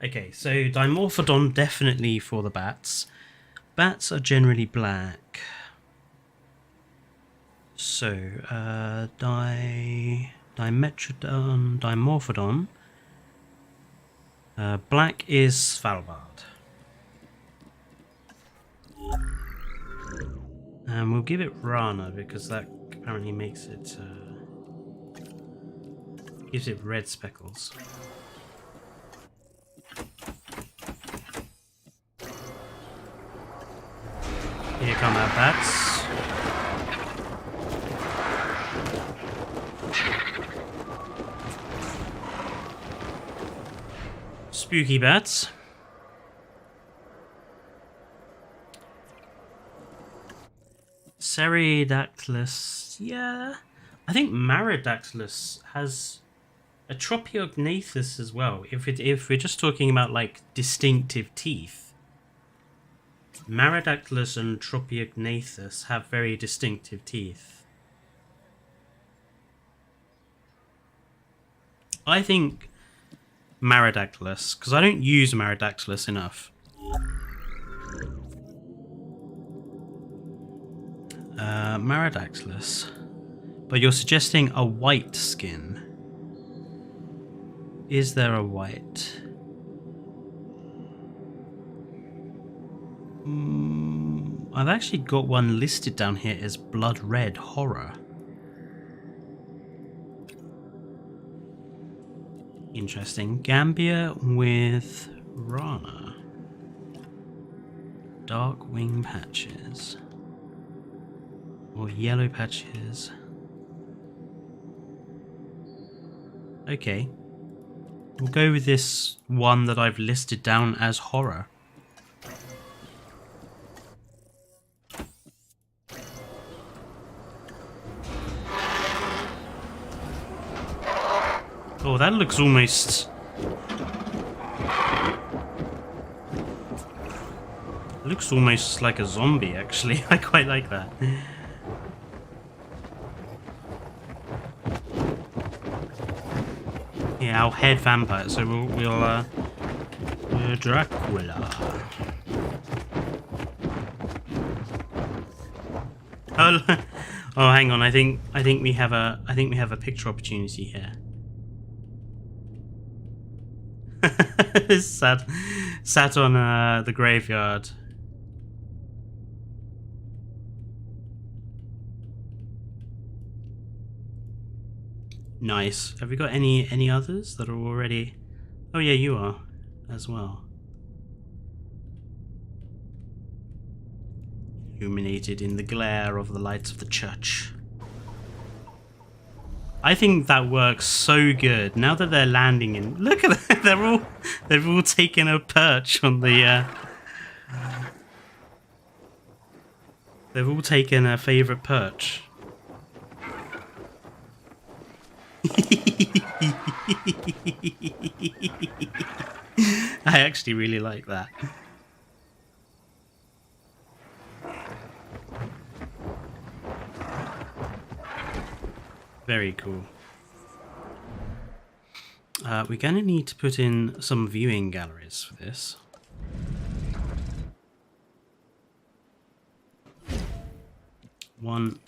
Okay, so Dimorphodon definitely for the bats. Bats are generally black. So, Dimetrodon, Dimorphodon. Black is Svalbard. And we'll give it Rana because that apparently makes it, gives it red speckles. Here come our bats. Spooky bats. Ceradactylus, yeah. I think Marodactylus has A Tropiognathus as well. If we're just talking about like distinctive teeth, Marodactylus and Tropiognathus have very distinctive teeth. I think Marodactylus, because I don't use Marodactylus enough. Marodactylus. But you're suggesting a white skin. Is there a white? I've actually got one listed down here as blood red horror. Interesting. Gambia with Rana. Dark wing patches. Or yellow patches. Okay. We'll go with this one that I've listed down as horror. Oh, that looks almost... looks almost like a zombie, actually. I quite like that. Yeah, our head vampire, so we'll Dracula. Oh, oh, hang on. I think we have a picture opportunity here. sat on the graveyard. Nice. Have we got any others that are already... Oh yeah, you are as well. Illuminated in the glare of the lights of the church. I think that works so good. Now that they're landing in... Look at that. They've all taken a perch on the... They've all taken a favourite perch. I actually really like that. Very cool. We're going to need to put in some viewing galleries for this. One.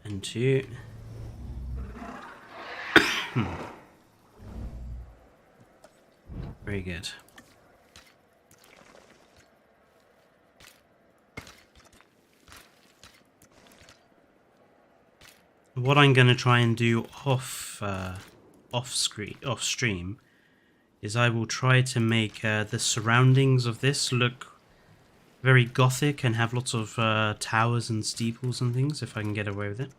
And two. Very good. What I'm going to try and do off stream is I will try to make the surroundings of this look very gothic and have lots of towers and steeples and things, if I can get away with it.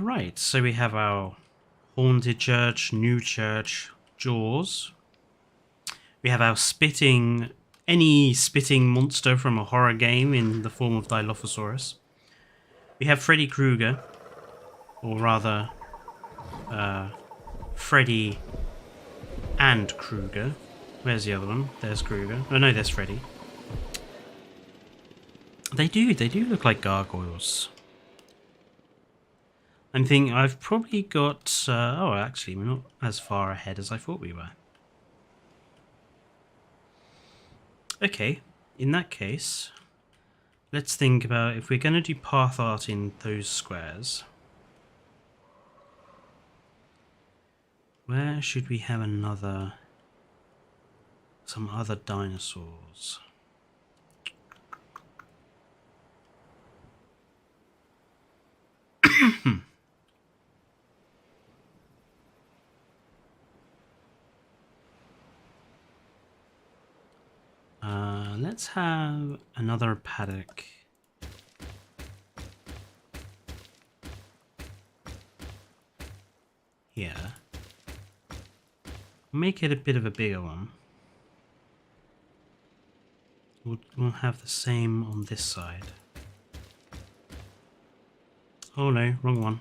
Right, so we have our haunted church, new church, Jaws. We have our any spitting monster from a horror game in the form of Dilophosaurus. We have Freddy Krueger, or rather, Freddy and Krueger. Where's the other one? There's Krueger. Oh no, there's Freddy. They do look like gargoyles. I'm thinking I've probably got... oh, actually, we're not as far ahead as I thought we were. Okay, in that case, let's think about if we're going to do path art in those squares. Where should we have some other dinosaurs? Let's have another paddock. make it a bit of a bigger one. We'll have the same on this side. Oh no, wrong one.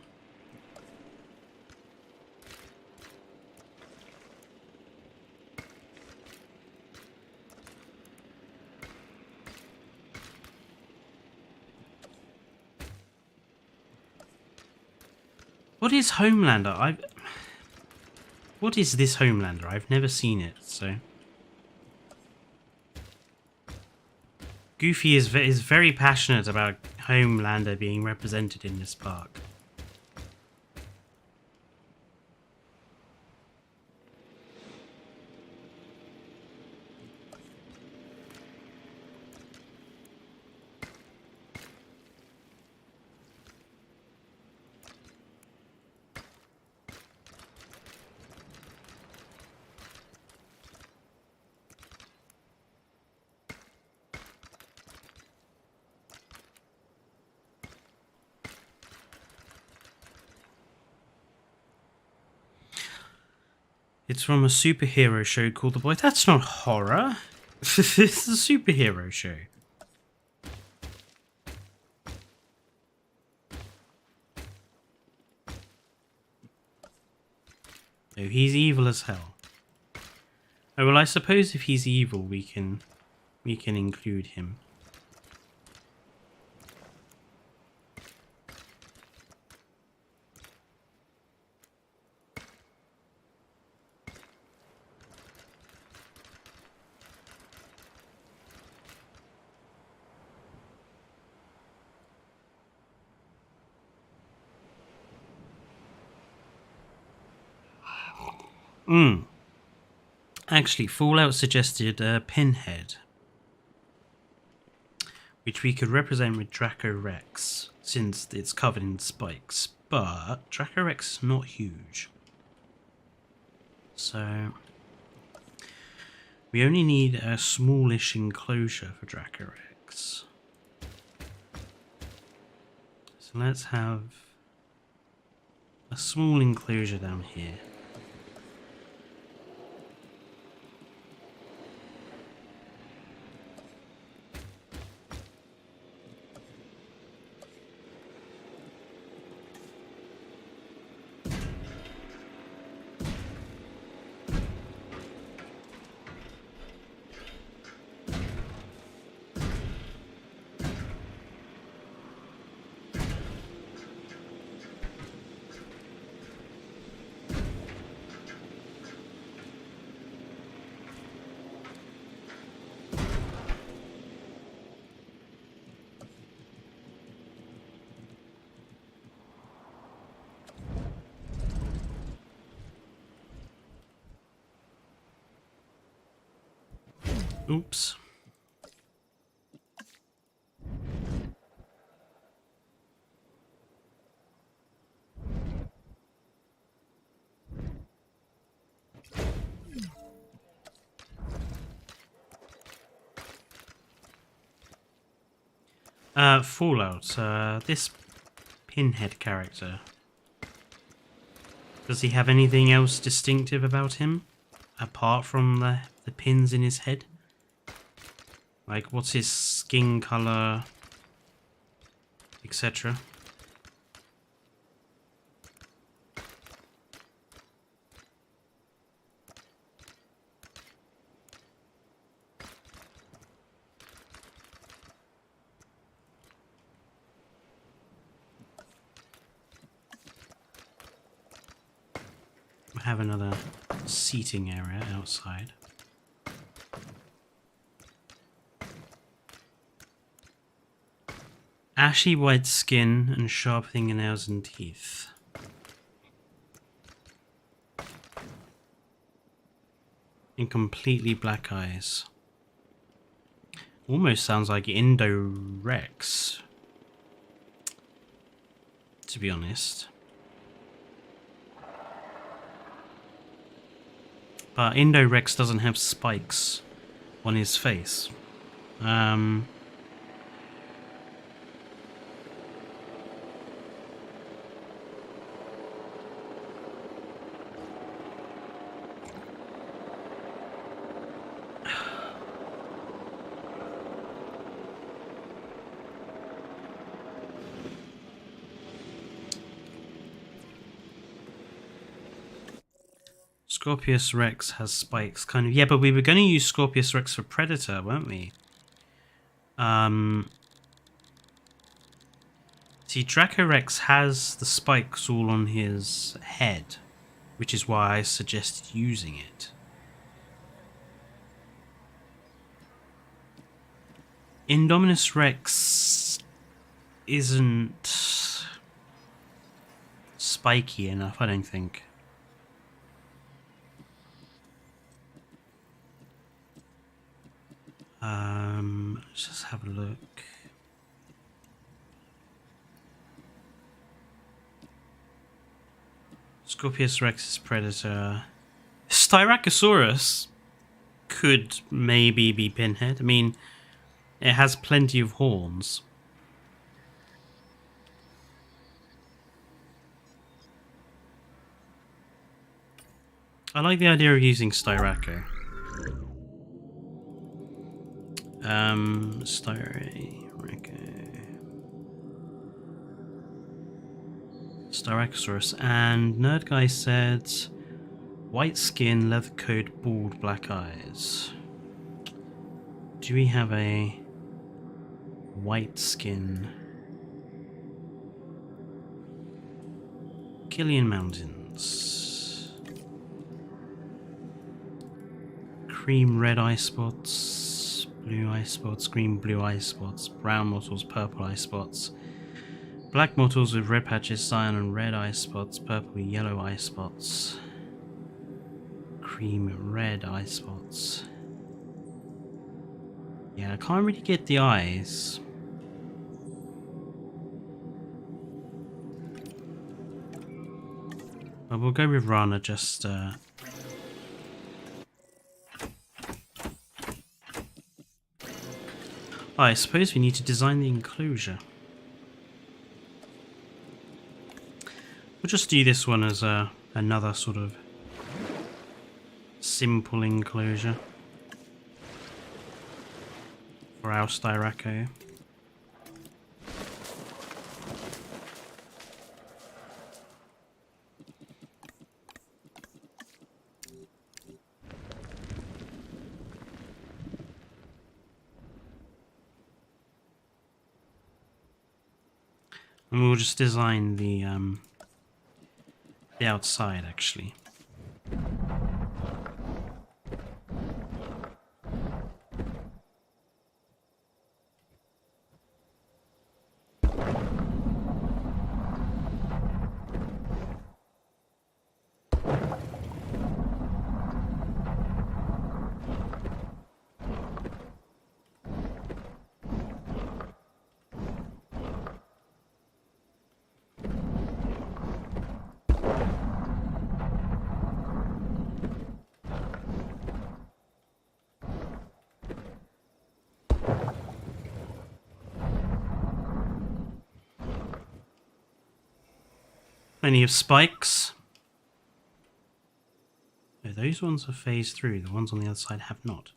What is Homelander? What is this Homelander? I've never seen it, so... Goofy is very passionate about Homelander being represented in this park. It's from a superhero show called The Boy. That's not horror. It's a superhero show. Oh, he's evil as hell. Oh well, I suppose if he's evil, we can include him. Actually, Fallout suggested a pinhead, which we could represent with Draco Rex, since it's covered in spikes. But Draco Rex is not huge, so we only need a smallish enclosure for Draco Rex. So let's have a small enclosure down here. Oops. Fallout, this Pinhead character. Does he have anything else distinctive about him? Apart from the pins in his head? Like, what's his skin color, etc.? We have another seating area outside. Ashy white skin and sharp fingernails and teeth. And completely black eyes. Almost sounds like Indo-Rex, to be honest. But Indo-Rex doesn't have spikes on his face. Scorpius Rex has spikes, kind of. Yeah, but we were going to use Scorpius Rex for Predator, weren't we? See, Dracorex has the spikes all on his head, which is why I suggested using it. Indominus Rex isn't spiky enough, I don't think. Let's just have a look. Scorpius Rex is Predator. Styracosaurus could maybe be Pinhead. I mean, it has plenty of horns. I like the idea of using Styraco. Styracosaurus. And Nerd Guy said white skin, leather coat, bald, black eyes. Do we have a white skin? Killian Mountains. Cream red eye spots, blue eye spots, green blue eye spots, brown mottles, purple eye spots, black mottles with red patches, cyan and red eye spots, purple yellow eye spots, cream red eye spots. Yeah, I can't really get the eyes. But we'll go with Rana just I suppose we need to design the enclosure. We'll just do this one as another sort of simple enclosure for our Styraco. And we'll just design the outside, actually. Plenty of spikes. No, those ones have phased through. The ones on the other side have not.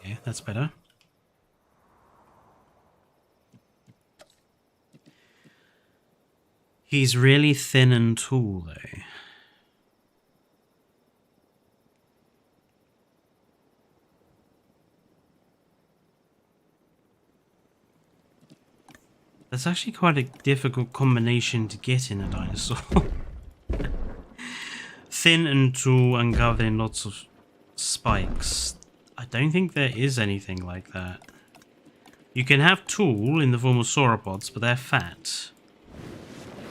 Yeah, that's better. He's really thin and tall, though. That's actually quite a difficult combination to get in a dinosaur. Thin and tall and covered in lots of spikes. I don't think there is anything like that. You can have tall in the form of sauropods, but they're fat.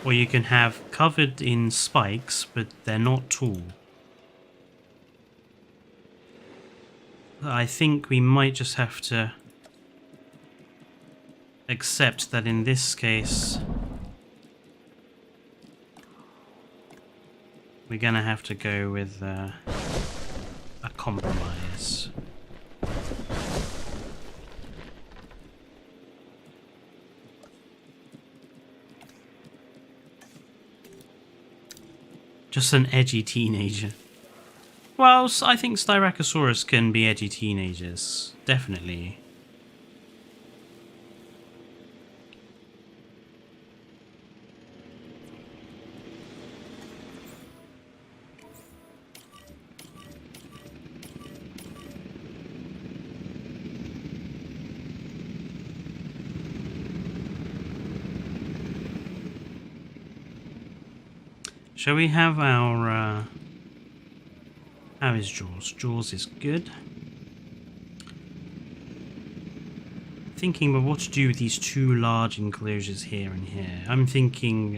Or you can have covered in spikes, but they're not tall. I think we might just have to accept that in this case we're gonna have to go with a compromise. Just an edgy teenager. Well, I think Styracosaurus can be edgy teenagers, definitely. Shall we have our... how is Jaws? Jaws is good. Thinking about what to do with these two large enclosures here and here. I'm thinking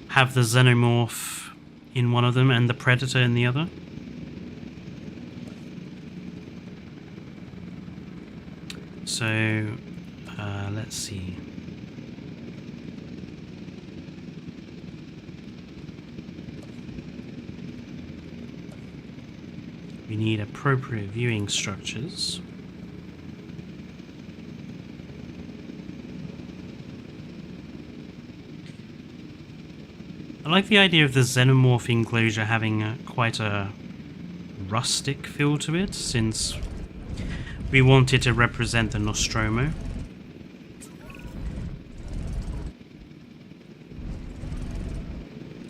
have the xenomorph in one of them and the predator in the other. So let's see. We need appropriate viewing structures. I like the idea of the xenomorph enclosure having quite a rustic feel to it, since we want it to represent the Nostromo.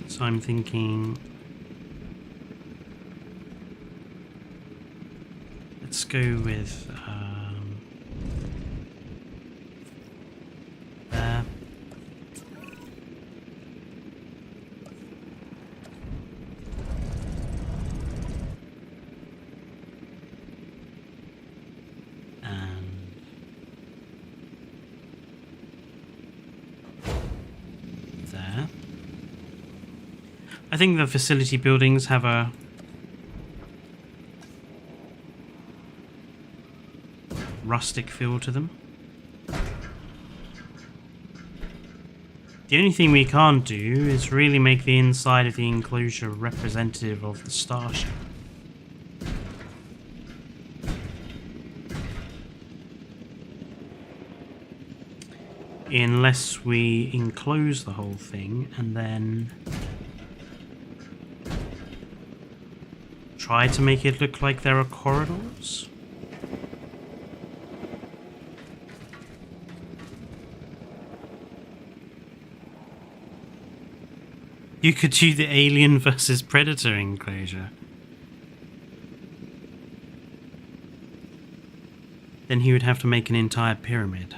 So I'm thinking... let's go with... there. I think the facility buildings have a rustic feel to them. The only thing we can't do is really make the inside of the enclosure representative of the starship. Unless we enclose the whole thing and then try to make it look like there are corridors. You could do the Alien versus Predator enclosure. Then he would have to make an entire pyramid.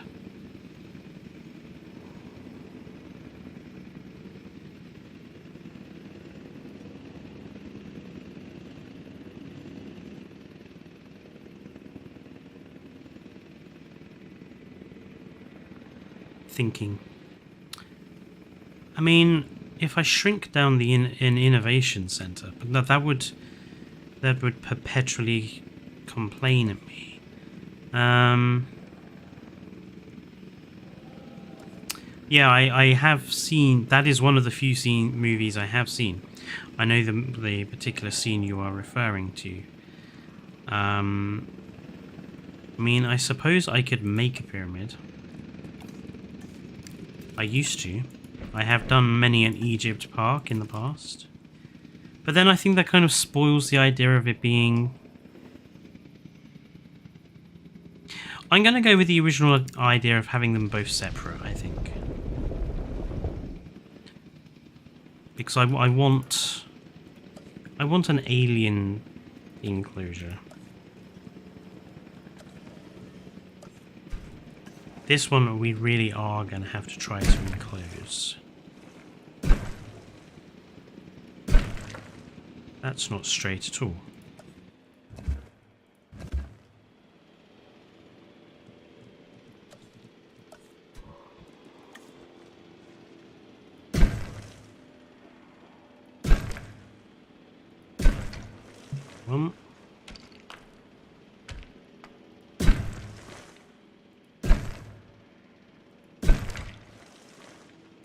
Thinking. I mean, if I shrink down the innovation center, but that would perpetually complain at me. Yeah, I have seen. That is one of the few movies I have seen. I know the particular scene you are referring to. I mean, I suppose I could make a pyramid. I used to. I have done many an Egypt park in the past. But then I think that kind of spoils the idea of it being... I'm going to go with the original idea of having them both separate, I think. Because I want an alien enclosure. This one we really are going to have to try to enclose. That's not straight at all.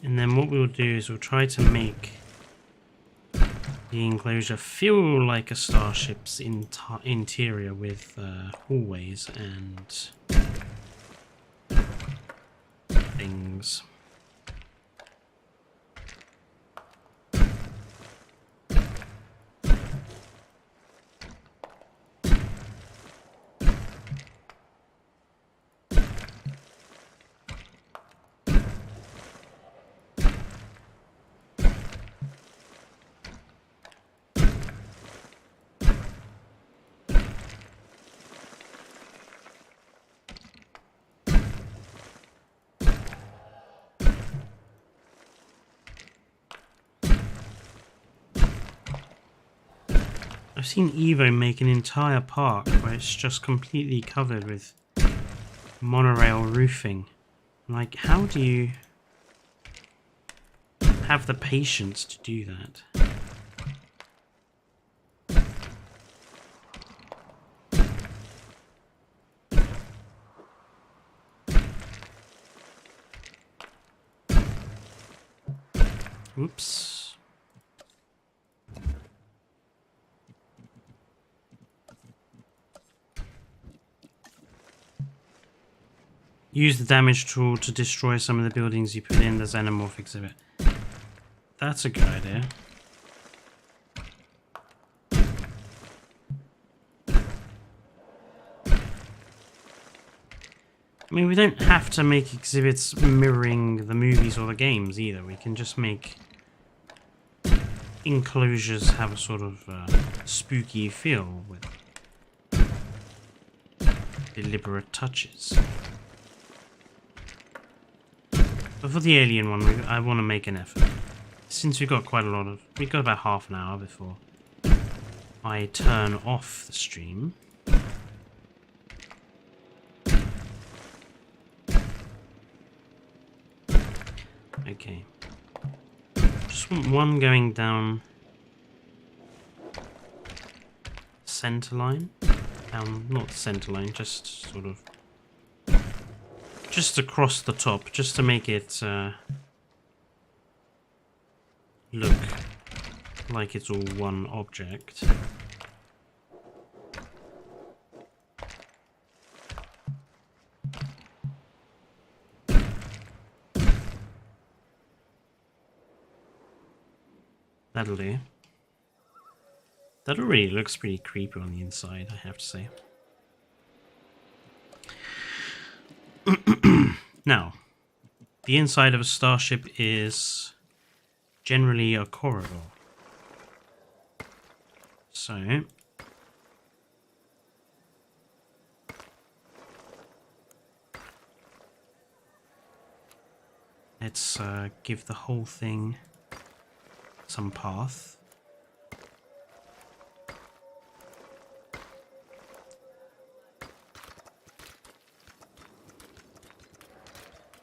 And then what we'll do is we'll try to make the enclosure feel like a starship's interior with hallways and things. I've seen Evo make an entire park where it's just completely covered with monorail roofing. Like, how do you have the patience to do that? Oops. Use the damage tool to destroy some of the buildings you put in the xenomorph exhibit. That's a good idea. I mean, we don't have to make exhibits mirroring the movies or the games either. We can just make enclosures have a sort of spooky feel with deliberate touches. But for the alien one, I want to make an effort. Since we've got we've got about half an hour before I turn off the stream. Okay. Just want one going down center line. Not the center line, just sort of just across the top, just to make it look like it's all one object. That'll do. That already looks pretty creepy on the inside, I have to say. Now, the inside of a starship is generally a corridor. So, let's give the whole thing some path.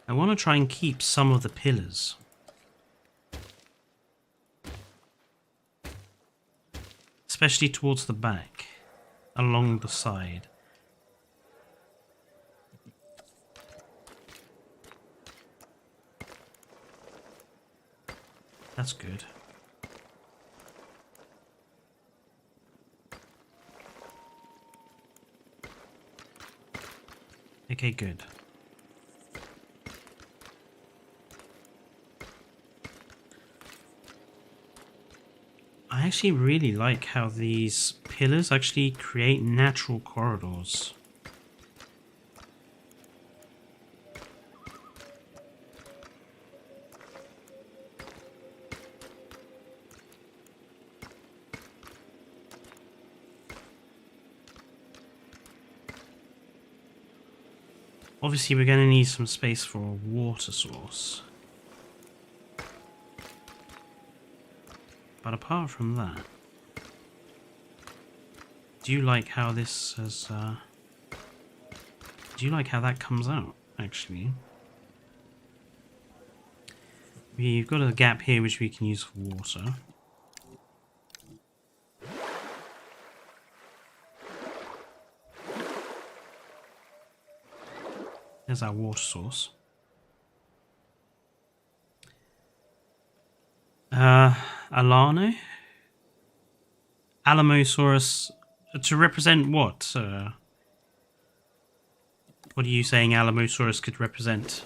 I want to try and keep some of the pillars. Especially towards the back, along the side. That's good. Okay, good. I actually really like how these pillars actually create natural corridors. Obviously, we're going to need some space for a water source. But apart from that, do you like how this has, do you like how that comes out, actually? We've got a gap here which we can use for water. There's our water source. Alano? Alamosaurus, to represent what? What are you saying Alamosaurus could represent?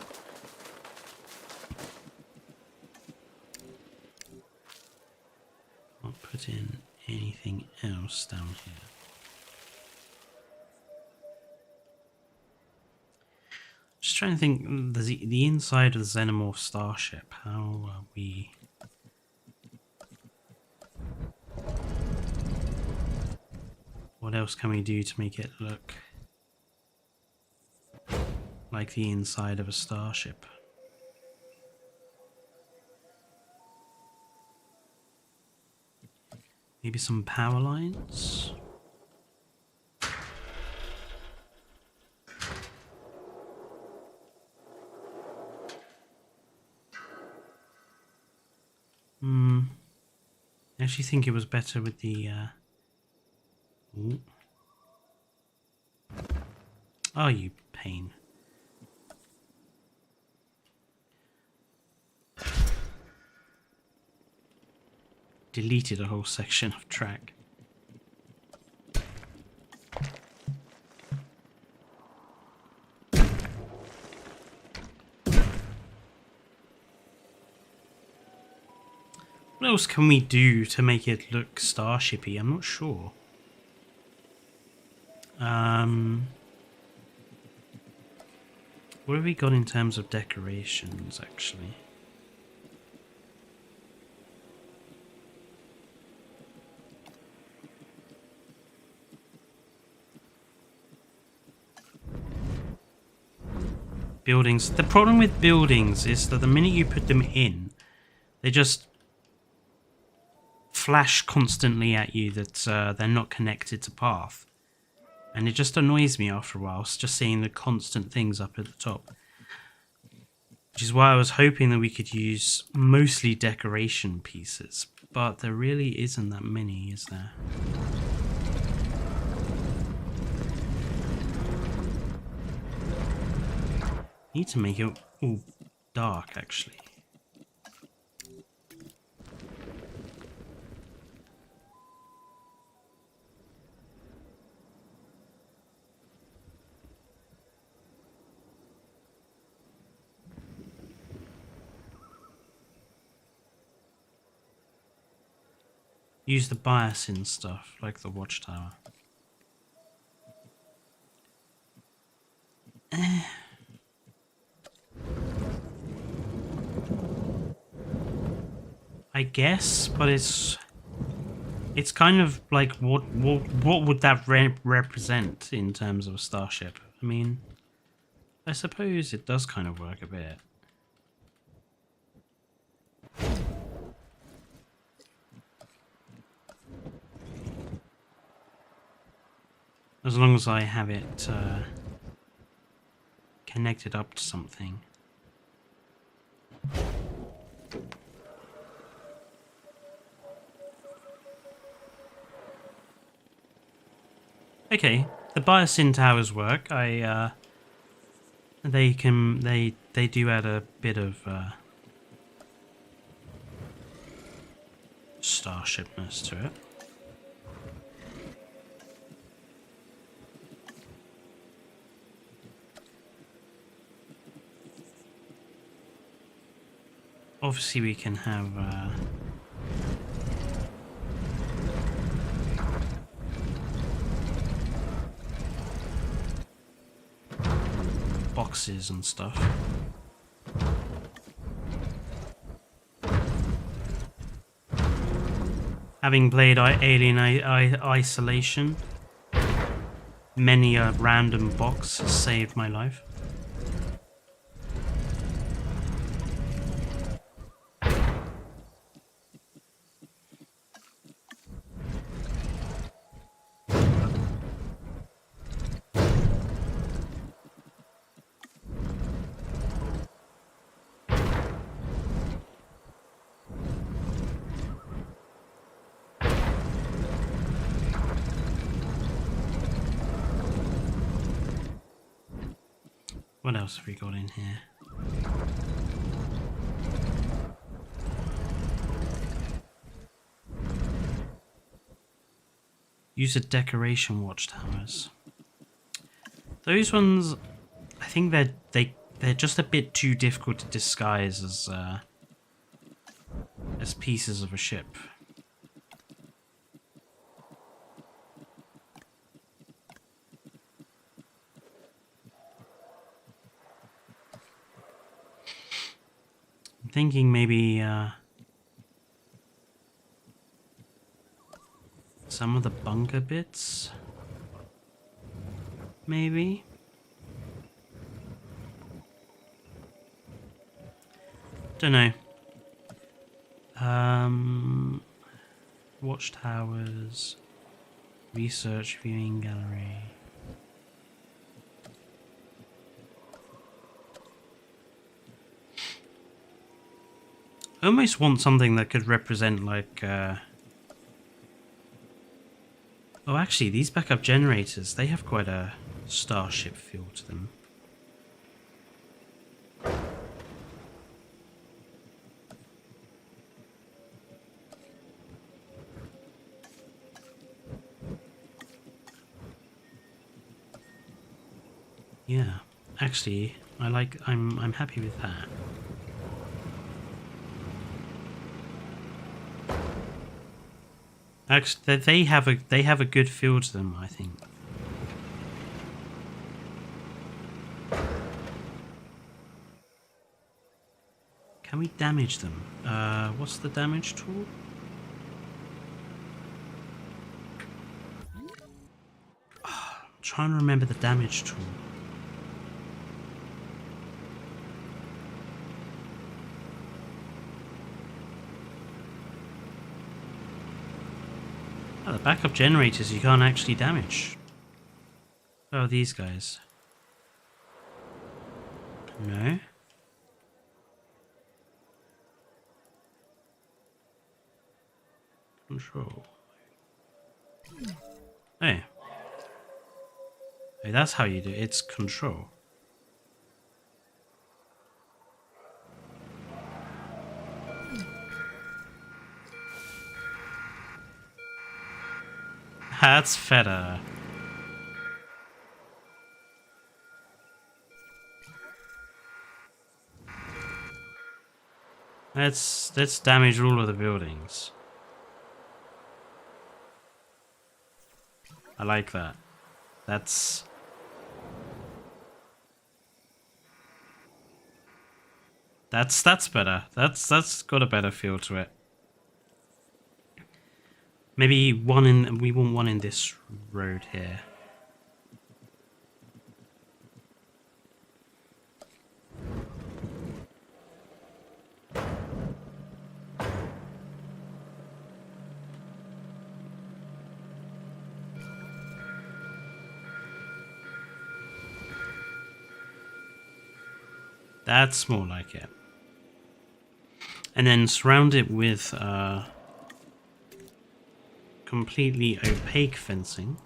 I'll put in anything else down here. Just trying to think, the inside of the Xenomorph starship, how are we... What else can we do to make it look like the inside of a starship? Maybe some power lines? I actually think it was better with the... Ooh. Oh, you pain. Deleted a whole section of track. What else can we do to make it look starshipy? I'm not sure. What have we got in terms of decorations, actually? Buildings. The problem with buildings is that the minute you put them in, they just flash constantly at you that they're not connected to path. And it just annoys me after a while, just seeing the constant things up at the top. Which is why I was hoping that we could use mostly decoration pieces. But there really isn't that many, is there? Need to make it all dark, actually. Use the bias in stuff, like the watchtower. I guess, but it's kind of like what would that represent in terms of a starship? I mean, I suppose it does kind of work a bit. As long as I have it connected up to something. Okay, the biosyn towers work. They do add a bit of starshipness to it. Obviously, we can have boxes and stuff. Having played Alien Isolation, many a random box has saved my life. What else have we got in here? Use a decoration watchtowers. Those ones, I think they're just a bit too difficult to disguise as pieces of a ship. I'm thinking maybe some of the bunker bits, maybe. Don't know. Watchtowers. Research viewing gallery. I almost want something that could represent like oh, actually, these backup generators, they have quite a starship feel to them. Yeah, actually, I'm happy with that. Actually, they have a good feel to them, I think. Can we damage them? What's the damage tool? Oh, I'm trying to remember the damage tool. Oh, the backup generators you can't actually damage. Oh, these guys. No. Control. Hey. Hey, that's how you do it. It's control. That's better. Let's damage all of the buildings. I like that. That's better. That's got a better feel to it. Maybe we want one in this road here. That's more like it. And then surround it with completely opaque fencing.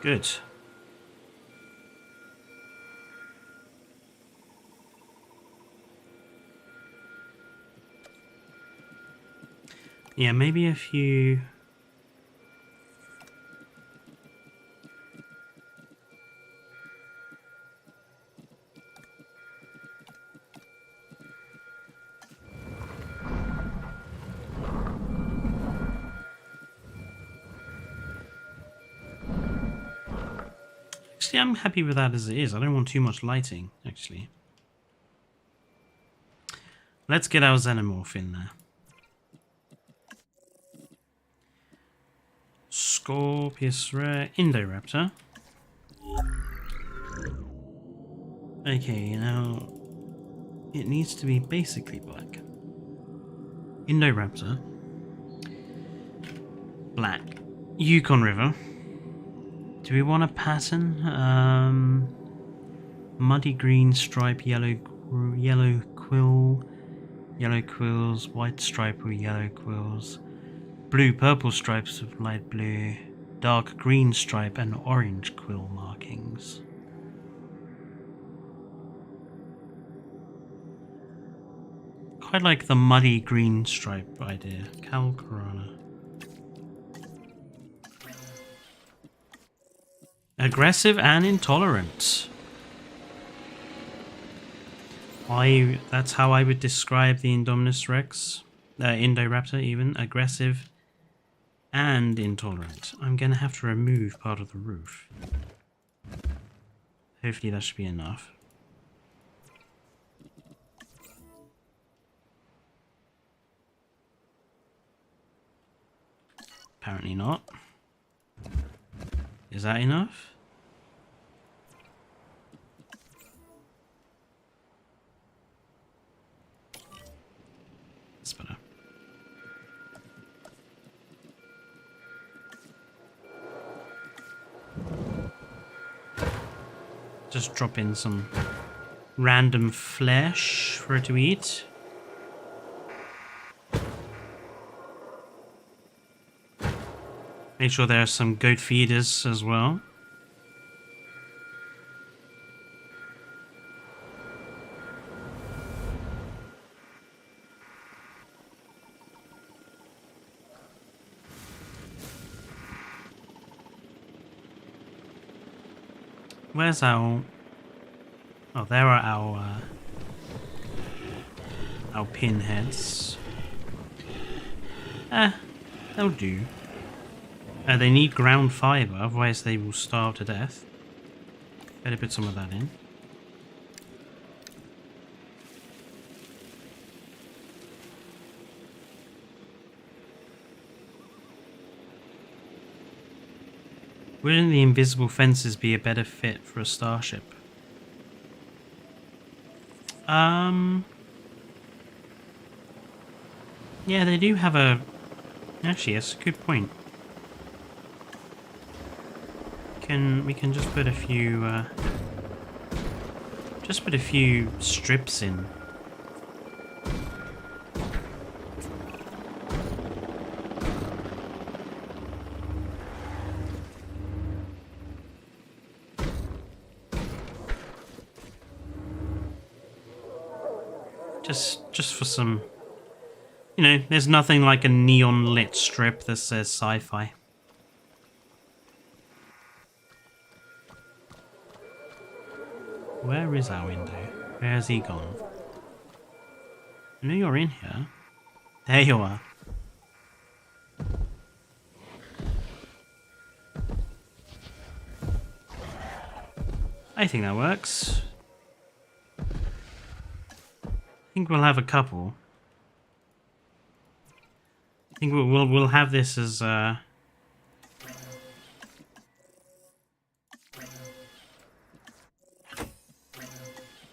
Good. Yeah, maybe a few... Actually, I'm happy with that as it is. I don't want too much lighting, actually. Let's get our xenomorph in there. Scorpius Rare Indoraptor. Okay, now it needs to be basically black. Indoraptor. Black. Yukon River. Do we want a pattern? Muddy green stripe, yellow quill, yellow quills, white stripe with yellow quills, blue purple stripes with light blue, dark green stripe and orange quill markings. Quite like the muddy green stripe idea. Cal Corona. Aggressive and intolerant. That's how I would describe the Indominus Rex. Indoraptor even. Aggressive and intolerant. I'm going to have to remove part of the roof. Hopefully that should be enough. Apparently not. Is that enough? That's better. Just drop in some random flesh for it to eat. Make sure there are some goat feeders as well. Where's our... Oh, there are our pinheads. They'll do. They need ground fibre, otherwise they will starve to death. Better put some of that in. Wouldn't the invisible fences be a better fit for a starship? Yeah, they do have a... Actually, that's a good point. We can just put a few... just put a few strips in. Just for some... You know, there's nothing like a neon lit strip that says sci-fi. Where is our window? Where has he gone? I know you're in here. There you are. I think that works. I think we'll have a couple. I think we'll have this as a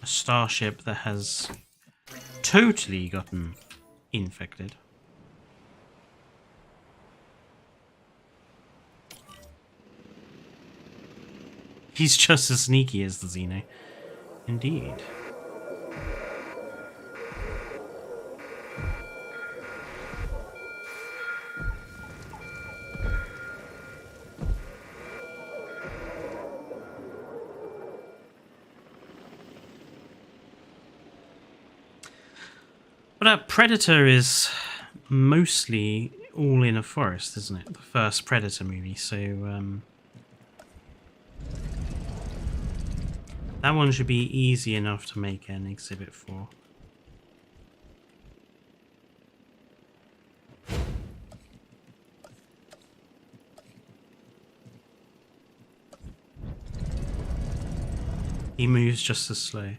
starship that has totally gotten infected. He's just as sneaky as the Xeno. Indeed. But that Predator is mostly all in a forest, isn't it? The first Predator movie, so that one should be easy enough to make an exhibit for. He moves just as slow.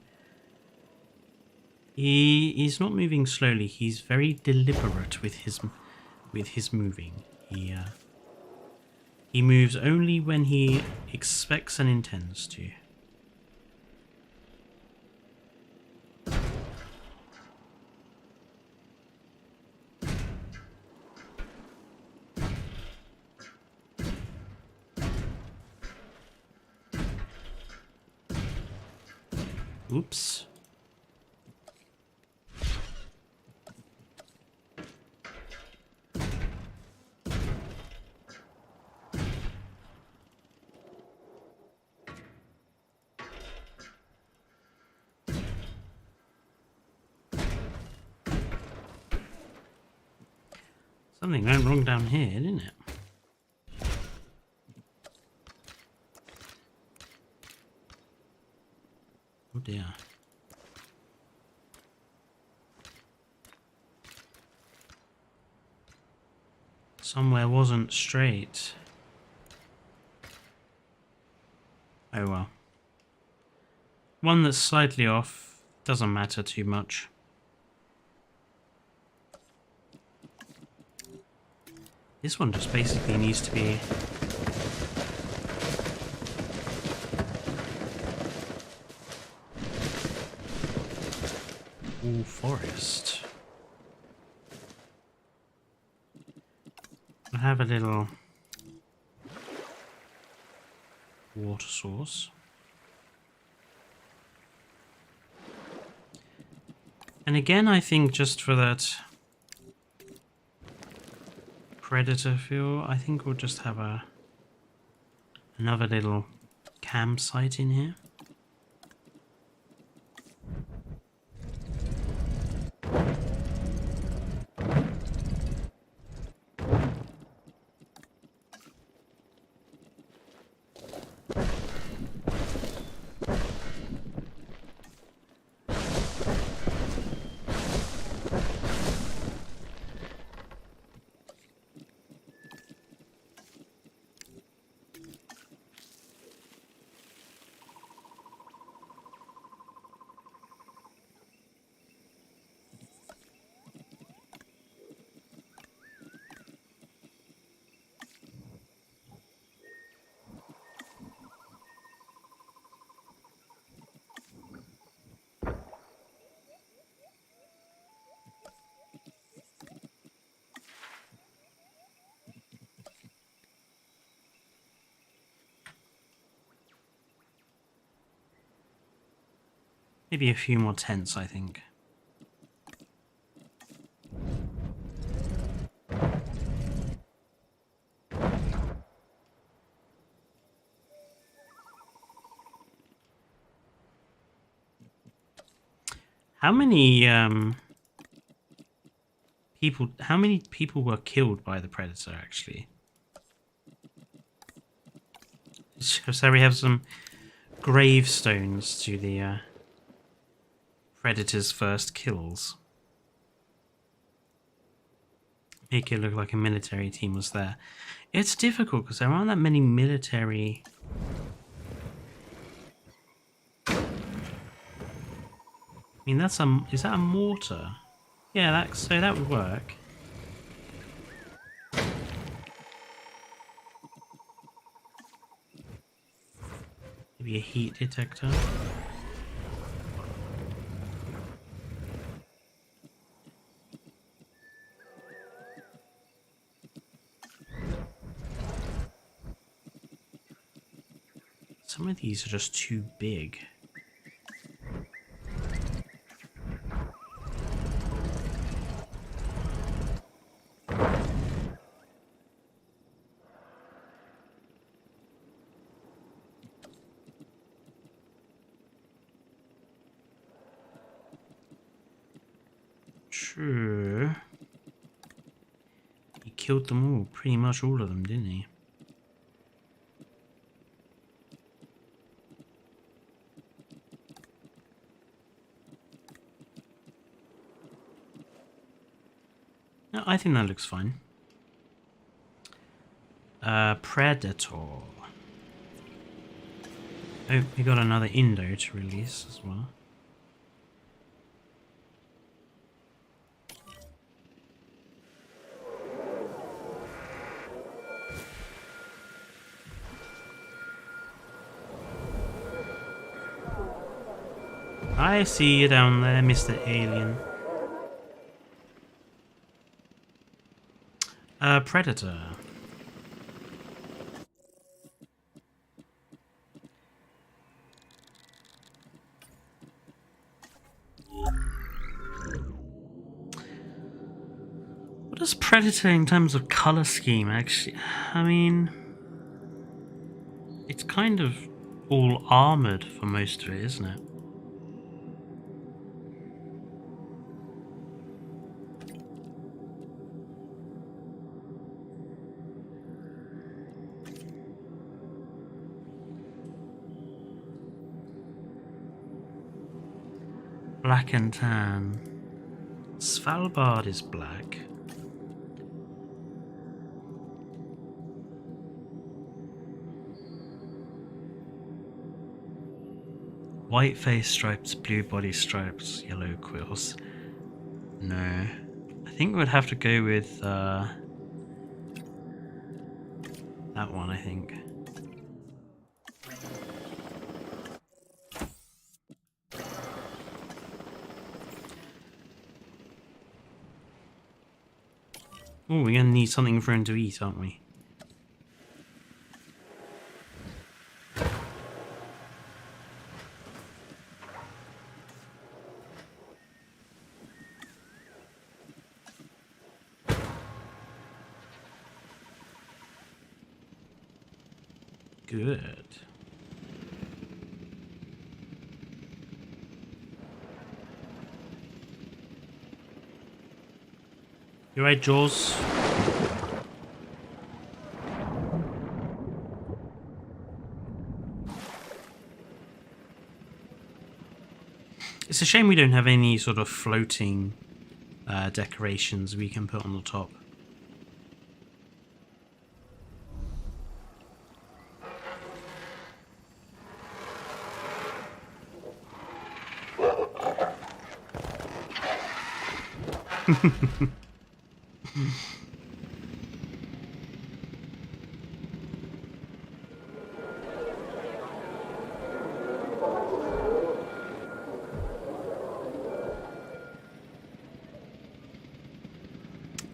He's not moving slowly. He's very deliberate with his moving. He moves only when he expects and intends to. Oops. Something went wrong down here, didn't it? Oh dear. Somewhere wasn't straight. Oh well. One that's slightly off doesn't matter too much. This one just basically needs to be... all forest. We'll have a little water source. And again, I think just for that predator feel, I think we'll just have another little campsite in here. Maybe a few more tents, I think. How many people were killed by the predator, actually? So we have some gravestones to the predator's first kills. Make it look like a military team was there. It's difficult because there aren't that many military... I mean, is that a mortar? Yeah, so that would work. Maybe a heat detector. Some of these are just too big. True. He killed them all, pretty much all of them, didn't he? No, I think that looks fine. Predator. Oh, we got another Indo to release as well. I see you down there, Mr. Alien. Predator. What is Predator in terms of color scheme, actually? I mean, it's kind of all armored for most of it, isn't it? Black and tan. Svalbard is black. White face stripes, blue body stripes, yellow quills. No. I think we'd have to go with That one, I think. Oh, we're going to need something for him to eat, aren't we? Good. You right, Jaws? It's a shame we don't have any sort of floating decorations we can put on the top.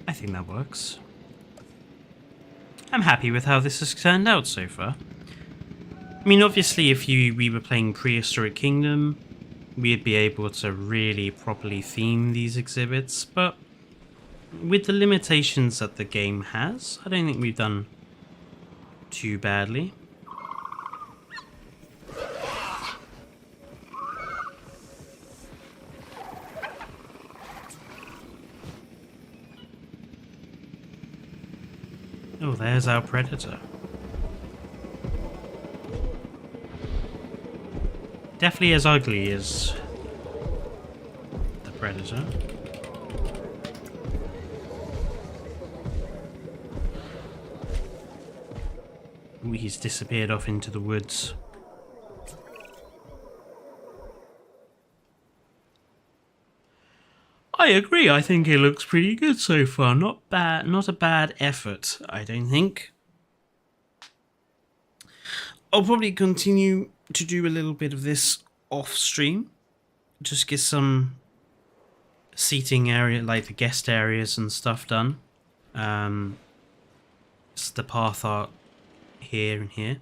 I think that works. I'm happy with how this has turned out so far. I mean, obviously, if we were playing Prehistoric Kingdom, we'd be able to really properly theme these exhibits, but with the limitations that the game has, I don't think we've done too badly. Oh, there's our predator. Definitely as ugly as the predator. Ooh, he's disappeared off into the woods. I agree, I think it looks pretty good so far. Not bad, not a bad effort, I don't think. I'll probably continue to do a little bit of this off stream. Just get some seating area, like the guest areas and stuff done. It's the path art here and here.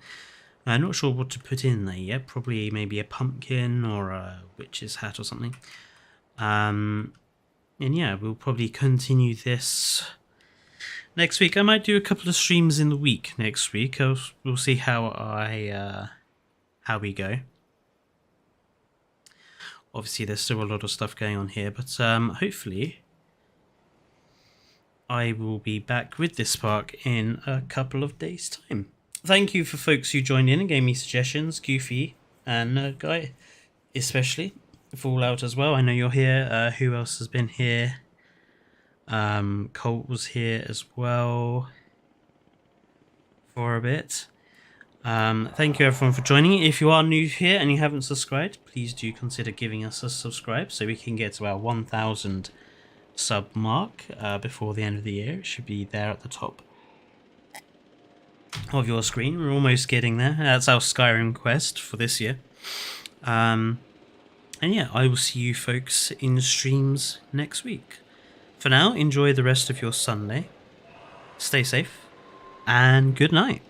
I'm not sure what to put in there yet. Probably maybe a pumpkin or a witch's hat or something. And yeah, we'll probably continue this next week. I might do a couple of streams in the week next week. We'll see how we go. Obviously, there's still a lot of stuff going on here, but hopefully I will be back with this park in a couple of days' time. Thank you for folks who joined in and gave me suggestions, Goofy and Guy, especially. Fallout as well. I know you're here. Who else has been here? Colt was here as well for a bit. Thank you everyone for joining. If you are new here and you haven't subscribed, please do consider giving us a subscribe so we can get to our 1,000 sub mark before the end of the year. It should be there at the top of your screen. We're almost getting there. That's our Skyrim quest for this year. And yeah, I will see you folks in streams next week. For now, enjoy the rest of your Sunday. Stay safe, and good night.